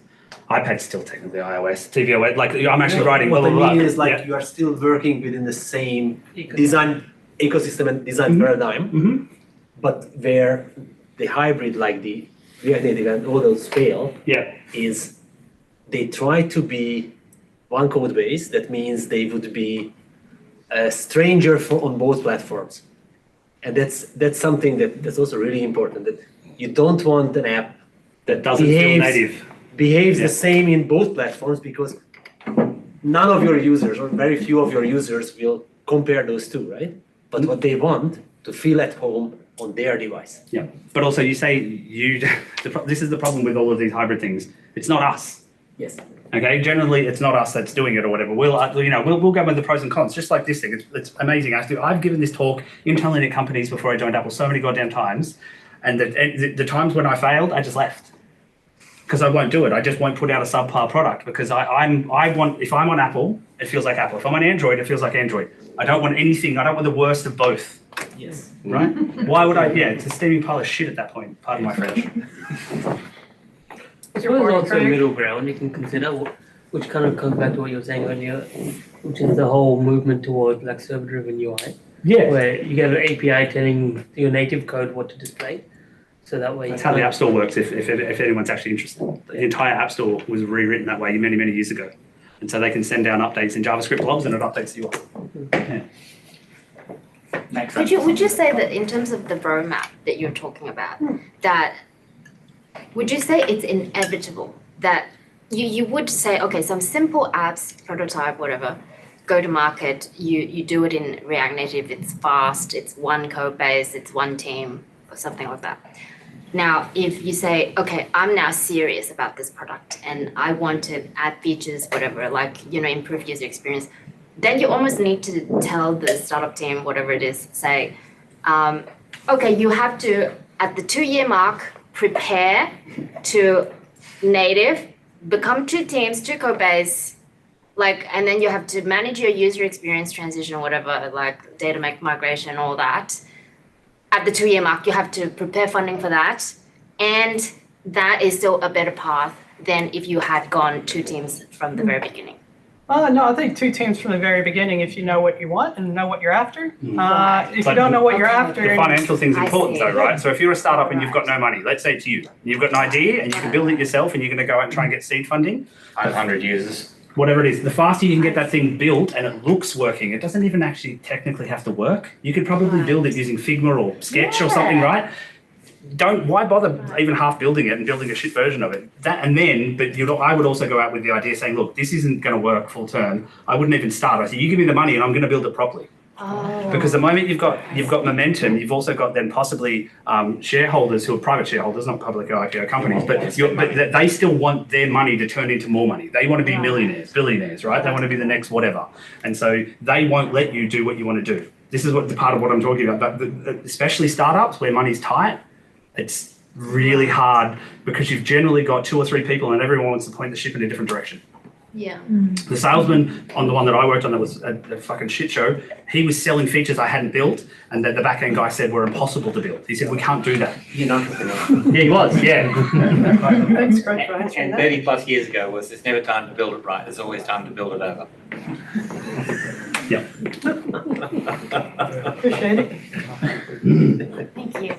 iPad's still technically iOS. tvOS. I'm actually writing. What I mean is you are still working within the same design ecosystem and design paradigm, but where the hybrid, the React Native and all those fail, is they try to be one code base. That means they would be a stranger on both platforms. And that's something that's also really important, that you don't want an app that doesn't feel native. Behaves the same in both platforms, because none of your users or very few of your users will compare those two, right? But what they want to feel at home on their device. Yeah, but also you say this is the problem with all of these hybrid things. It's not us. Yes. Okay, generally it's not us that's doing it or whatever. We'll go with the pros and cons, just like this thing. It's amazing. I've given this talk internally at companies before I joined Apple so many goddamn times, and the times when I failed, I just left because I won't do it. I just won't put out a subpar product because if I'm on Apple, it feels like Apple. If I'm on Android, it feels like Android. I don't want anything. I don't want the worst of both. Yes. Right? Why would I? Yeah, it's a steaming pile of shit at that point. Pardon my French. There's also a middle ground you can consider, which kind of comes back to what you were saying earlier, which is the whole movement towards like server-driven UI. Yeah. Where you get an API telling your native code what to display. So that way. That's how the App Store works. If anyone's actually interested, the entire App Store was rewritten that way many years ago, and so they can send down updates in JavaScript blobs and it updates the UI. Yeah. Next. Would you say that in terms of the roadmap that you're talking about, that would you say it's inevitable that you would say, okay, some simple apps, prototype, whatever, go to market, you do it in React Native, it's fast, it's one code base, it's one team, or something like that. Now, if you say, okay, I'm now serious about this product and I want to add features, whatever, like, improve user experience, then you almost need to tell the startup team, whatever it is, say, okay, you have to, at the 2-year mark, prepare to native, become 2 teams, 2 code base, and then you have to manage your user experience transition, whatever, like data migration, all that. At the 2-year mark, you have to prepare funding for that. And that is still a better path than if you had gone 2 teams from the very beginning. No, I think 2 teams from the very beginning if you know what you want and know what you're after. If you don't know what you're after. The financial thing's important though, right? So if you're a startup and you've got no money, let's say it's you. You've got an idea and you can build it yourself and you're going to go out and try and get seed funding. 500 users. Whatever it is, the faster you can get that thing built and it looks working, it doesn't even actually technically have to work. You could probably build it using Figma or Sketch or something, right? Why bother even half building it and building a shit version of it? I would also go out with the idea saying, look, this isn't going to work full term. I wouldn't even start. I say, you give me the money and I'm going to build it properly. Oh. Because the moment you've got momentum, you've also got then possibly shareholders who are private shareholders, not public IPO companies, but they still want their money to turn into more money. They want to be millionaires, billionaires, right? They want to be the next whatever. And so they won't let you do what you want to do. This is the part of what I'm talking about. But especially startups where money's tight, it's really hard because you've generally got 2 or 3 people and everyone wants to point the ship in a different direction. Yeah. The salesman on the one that I worked on that was a fucking shit show, he was selling features I hadn't built and that the back end guy said were impossible to build. He said, we can't do that. You're not entrepreneur. Yeah, he was, yeah. Thanks, Greg, for answering And that. 30 plus years ago was there's never time to build it right, there's always time to build it over. Yeah. Appreciate it. Thank you.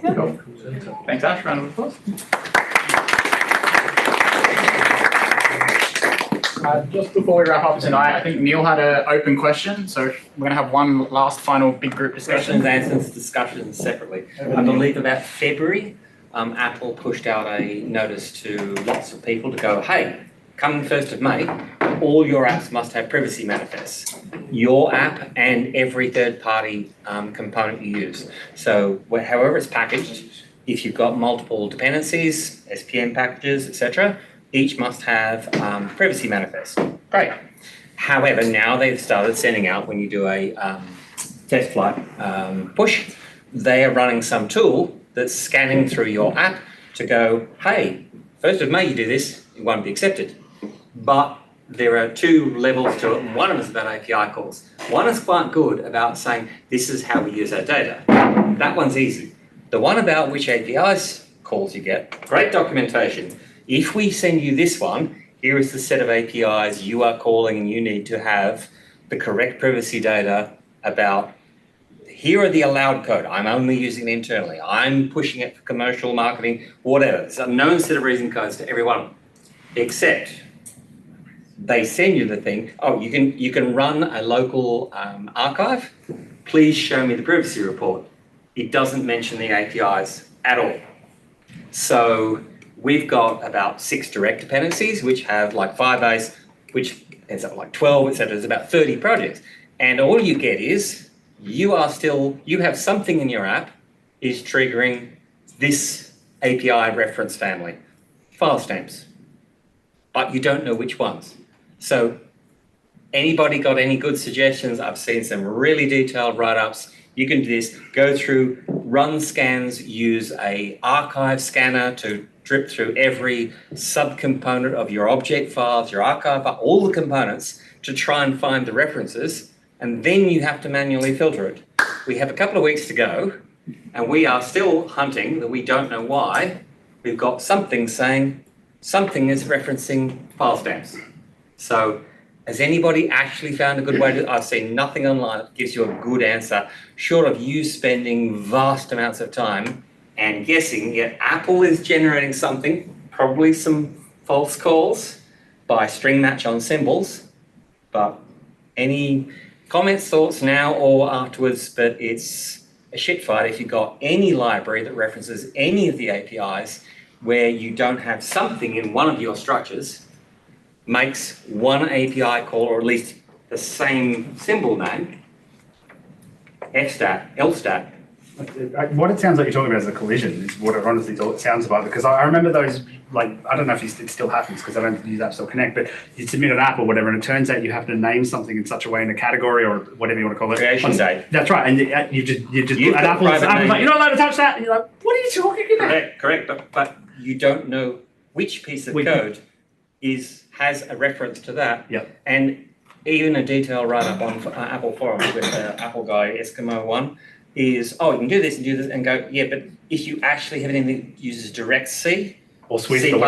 Thanks, Ash. Round of applause. Just before we wrap up tonight, I think Neil had an open question, so we're going to have one last final big group discussion. Questions, answers, discussions separately. I believe about February, Apple pushed out a notice to lots of people to go, hey, come 1st of May, all your apps must have privacy manifests. Your app and every third-party component you use. So however it's packaged, if you've got multiple dependencies, SPM packages, etc., each must have privacy manifest. Great. However, now they've started sending out, when you do a test flight push, they are running some tool that's scanning through your app to go, hey, 1st of May you do this, it won't be accepted. But there are 2 levels to it, and one of them is about API calls. One is quite good about saying, this is how we use our data. That one's easy. The one about which APIs calls you get, great documentation. If we send you this one, here is the set of APIs you are calling and you need to have the correct privacy data about, here are the allowed code. I'm only using it internally. I'm pushing it for commercial marketing, whatever. There's a known set of reason codes to every one of them. Except they send you the thing, oh, you can run a local archive. Please show me the privacy report. It doesn't mention the APIs at all. So we've got about 6 direct dependencies, which have like Firebase, which ends up like 12, etc. There's about 30 projects. And all you get is you have something in your app is triggering this API reference family, file stamps, but you don't know which ones. So anybody got any good suggestions? I've seen some really detailed write-ups. You can do this, go through, run scans, use a archive scanner to drip through every subcomponent of your object files, your archive, all the components to try and find the references, and then you have to manually filter it. We have a couple of weeks to go, and we are still hunting that we don't know why. We've got something saying something is referencing file stamps. So has anybody actually found a good way to, I've seen nothing online that gives you a good answer, short of you spending vast amounts of time and guessing, yet Apple is generating something, probably some false calls by string match on symbols, but any comments, thoughts now or afterwards, but it's a shit fight if you've got any library that references any of the APIs where you don't have something in one of your structures makes one API call, or at least the same symbol name, fstat, lstat. What it sounds like you're talking about is a collision, is what it honestly sounds like, because I remember those, like, I don't know if it still happens because I don't use App Store Connect, but you submit an app or whatever, and it turns out you have to name something in such a way in a category or whatever you want to call it. Creation date. That's right, and you just an Apple's like, you're not allowed to touch that, and you're like, what are you talking about? Correct, but you don't know which piece of code has a reference to that. Yep. And even a detailed write-up on Apple forums with Apple guy Eskimo one is, oh, you can do this and go, yeah, but if you actually have anything that uses direct C or C++ or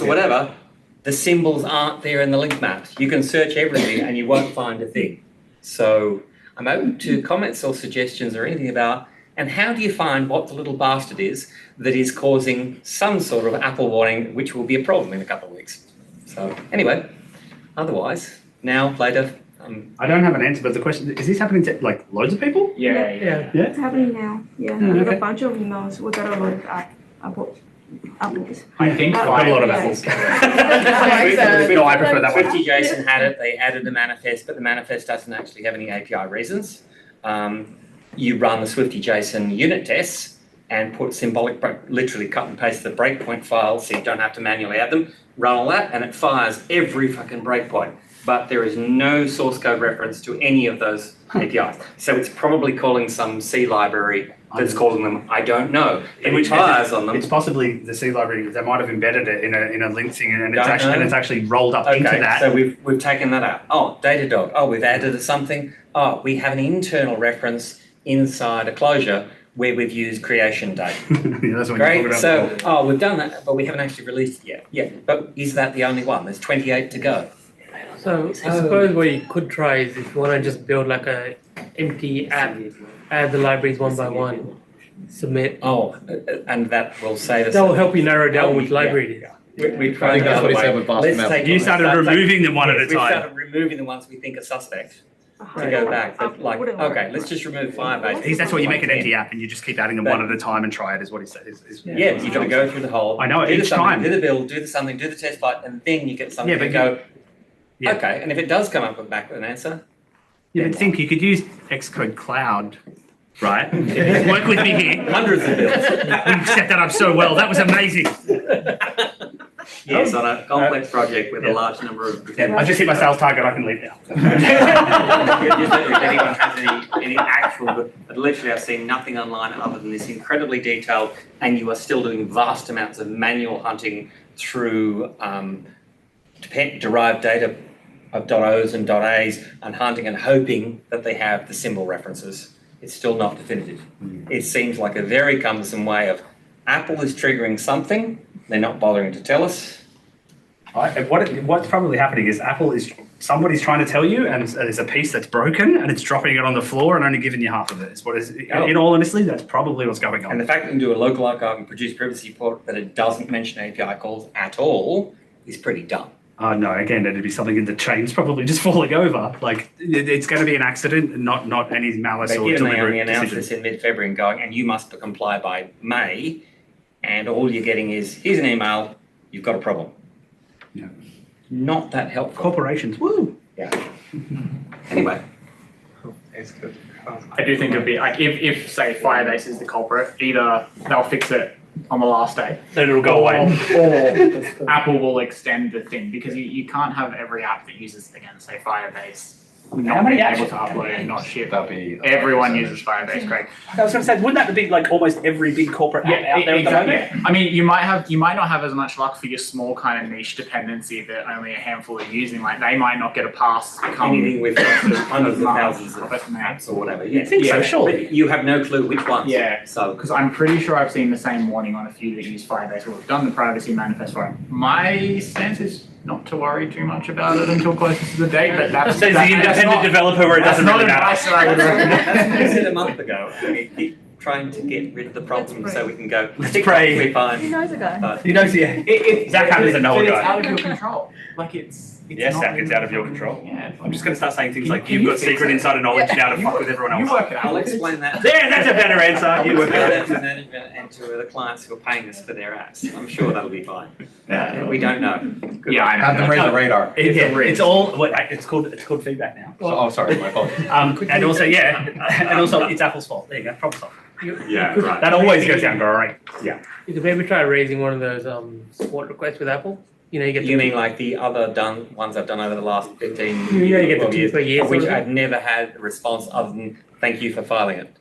whatever, the symbols aren't there in the link maps. You can search everything and you won't find a thing. So I'm open to comments or suggestions or anything about, and how do you find what the little bastard is that is causing some sort of Apple warning, which will be a problem in a couple of weeks. So anyway, otherwise, now, later. I don't have an answer, but the question, is this happening to like loads of people? Yeah. It's happening now. Yeah, we got a bunch of emails. We got a lot of apples. I think a lot of apples. No, I prefer that one. 50 Jason had it. They added the manifest, but the manifest doesn't actually have any API reasons. You run the Swifty JSON unit tests and put symbolic, literally cut and paste the breakpoint files so you don't have to manually add them. Run all that, and it fires every fucking breakpoint. But there is no source code reference to any of those APIs. So it's probably calling some C library that's calling them, I don't know. In which fires on them. It's possibly the C library, they might have embedded it in a link thing, and it's actually rolled up into that. So we've taken that out. Oh, Datadog. Oh, we've added something. Oh, we have an internal reference inside a closure where we've used creation date. That's what Great. About so, we've done that, but we haven't actually released it yet. Yeah, but is that the only one? There's 28 to go. So I suppose what you could try is if you want to just build like a empty app, add the libraries one by one, submit. Oh, and that will save us. That will help you narrow down which library it is. We tried the other way. You started removing them one at a time. We started removing the ones we think are suspect. To go back, but like, okay, let's just remove Firebase. That's why you make an empty app and you just keep adding them one at a time and try it, is what he said. Yeah, you've got to go through the whole. I know, each time. Do the build, do the something, do the test flight, and then you get something to go, okay, and if it does come up back with an answer. You would think you could use Xcode Cloud, right? Work with me here. Hundreds of builds. You set that up so well. That was amazing. Yes, on a complex project with a large number of. I just hit my sales target. I can leave now. If anyone has any actual, but literally I've seen nothing online other than this incredibly detailed, and you are still doing vast amounts of manual hunting through derived data of .os and .as and hunting and hoping that they have the symbol references. It's still not definitive. It seems like a very cumbersome way of Apple is triggering something. They're not bothering to tell us. What's probably happening is somebody's trying to tell you, and there's a piece that's broken, and it's dropping it on the floor and only giving you half of it. In all honesty, that's probably what's going on. And the fact that you can do a local archive and produce privacy report that it doesn't mention API calls at all is pretty dumb. No, again, it'd be something in the chain's probably just falling over. Like, it's going to be an accident, not any malice or deliberate they only announced decision. this in mid-February and going, and you must comply by May, and all you're getting is, here's an email, you've got a problem. Yeah. Not that helpful. Corporations, woo! Yeah. Anyway. It's good. I do think it'd be like if say Firebase is the culprit, either they'll fix it on the last day, then it'll go away, or Apple will extend the thing because you can't have every app that uses again say Firebase not being able to upload and not ship. Everyone uses Firebase, Craig. I was going to say, wouldn't that be like almost every big corporate app out there? Exactly. I mean, you might not have as much luck for your small kind of niche dependency that only a handful are using. Like they might not get a pass. Anything with hundreds of thousands of apps or whatever. Yeah, so surely. But you have no clue which ones. Yeah. So because I'm pretty sure I've seen the same warning on a few that use Firebase or have done the privacy manifest for it. My stance is not to worry too much about it until closer to the date, but that's says the independent developer where it doesn't really matter. That's what I said a month ago. We keep trying to get rid of the problem so we can go. Let's pray. We're fine. He knows a guy. He knows, yeah. Zach happens to know a It's guy. out of your control. Like it's Yes, not Zach, it's really- out of your control. Yeah. I'm just going to start saying things like, Can you've you got fix secret it? insider knowledge Yeah. now to fuck with everyone else. You work it out. I'll explain that. There, that's a better answer. You work it out. To management and to the clients who are paying us for their apps. I'm sure that'll be fine. Yeah. We don't know. Yeah, I know. Have them raise the radar. It's all, it's called feedback now. Oh, sorry, my fault. And also, and also it's Apple's fault. There you go, problem solved. Yeah, right. That always goes down great. Yeah. You could maybe try raising one of those support requests with Apple. You know, you get You mean like the other ones I've done over the last 15 Yeah, you get the 12 years, 2 per year of which sort of I've never had a response other than thank you for filing it.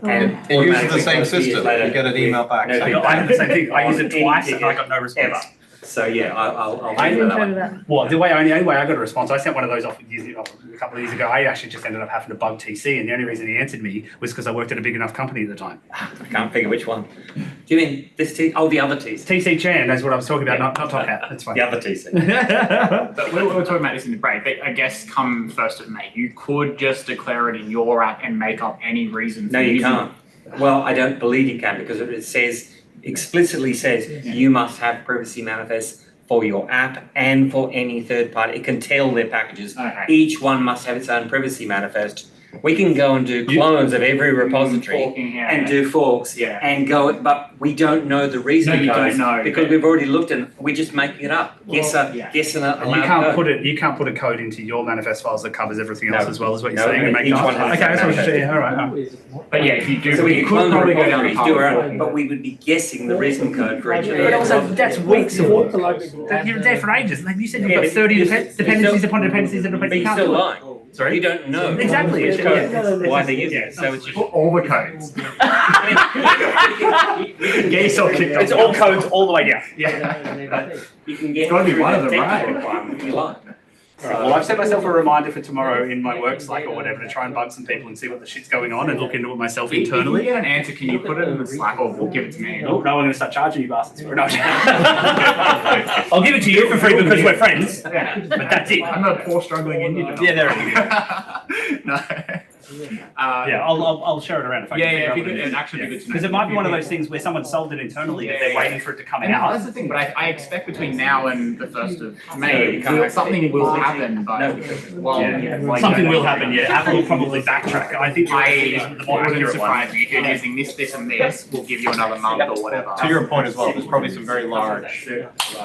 And it uses the same system. You get an email back saying I have the same thing. I used it twice and I got no response. So yeah, I'll I do that didn't one. Well, the only way I got a response, I sent one of those off a couple of years ago. I actually just ended up having to bug TC, and the only reason he answered me was because I worked at a big enough company at the time. I can't figure which one. Do you mean this T? Oh, the other TC. TC Chan, that's what I was talking about, not Top Hat. That's fine. The other TC. But we were talking about this in the break. But I guess come 1st of May, you could just declare it in your app and make up any reason. No, for you using can't. Well, I don't believe you can because it explicitly says you must have privacy manifest for your app and for any third party. It can tell their packages. Okay. Each one must have its own privacy manifest. We can go and do clones of every repository and do forks and go, but we don't know the reason No, you codes don't know. because we've already looked and we're just making it up. Guess an And you allowed can't code. you can't put a code into your manifest files that covers everything else No. as well, is what you're No, saying. And make each up. one has Okay, that's what you're their saying. All right. But yeah, if you do, So we you can could clone the probably go down the repositories, path. do our own, but we would be guessing the reason code for each. But also, that's weeks of work. You're there for ages. Like you said, you've got 30 dependencies upon dependencies and But dependencies. You you're can't still do it. lying. Sorry? You don't know Exactly. which Yeah. code, why they use it. So it's just Put all the codes. Get yourself kicked off. It's all codes all the way down. Yeah. you can get It's gotta be one of them, technical right? requirement if you like. All right, well, I've set myself a reminder for tomorrow in my work Slack or whatever to try and bug some people and see what the shit's going on and look into it myself If you internally. get an answer, can you put it in the Slack or we'll give it to me? No, we're going to start charging you bastards for it. No. I'll give it to you for free because we're friends, but that's it. I'm a poor struggling Indian. Yeah, there it is. No. Yeah, I'll share it around if I can. Yeah, figure if out you what could, it is. it'd actually be good to know. Because it might be one of those things where someone solved it internally, but they're waiting for it to come And out. that's the thing, but I expect between now and the 1st of No, May, you can't. something will happen, but Something will happen, yeah. Apple will probably backtrack. I think it the more wouldn't accurate one. surprise me if you're using this, and this, we'll give you another month or whatever. To your point as well, there's probably some very large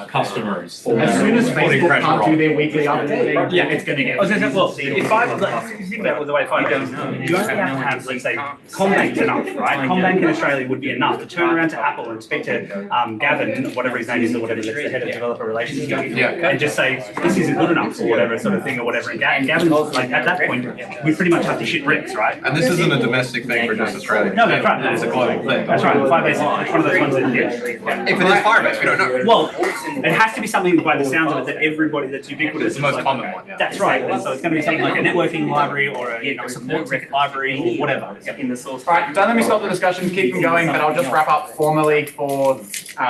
customers. As soon as putting Facebook pressure can't on. do their weekly update, Yeah, it's going to get. I was going to say, well, if you think about the way Five goes, you only have to have, let's say, Combank's enough, right? Combank in Australia would be enough to turn around to Apple and speak to Gavin, whatever his name is, or whatever, that's the head of developer relations, and just say, this isn't good enough, or whatever sort of thing, or whatever. And Gavin's like, at that point, we pretty much have to shit bricks, right? And this isn't a domestic thing for just Australia. No, that's right. It's a global thing. That's right. Firebase is one of those ones that, yeah. If it is Firebase, we don't know. Well, it has to be something by the sounds of it that everybody that's ubiquitous. It's the most like, common one, yeah. That's right. And so it's going to be something like a networking library or a support library or whatever in the source. All right, don't let me stop the discussion, keep them going, but I'll just wrap up formally for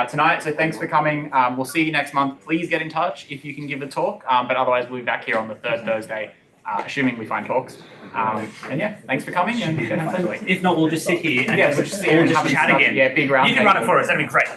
tonight. So thanks for coming. We'll see you next month. Please get in touch if you can give a talk, but otherwise we'll be back here on the third Thursday, assuming we find talks. And yeah, thanks for coming and have a nice week. If not, we'll just sit here and we'll just sit here and just have a chat discussion. again. Yeah, big round You can run it for us. That'd be great.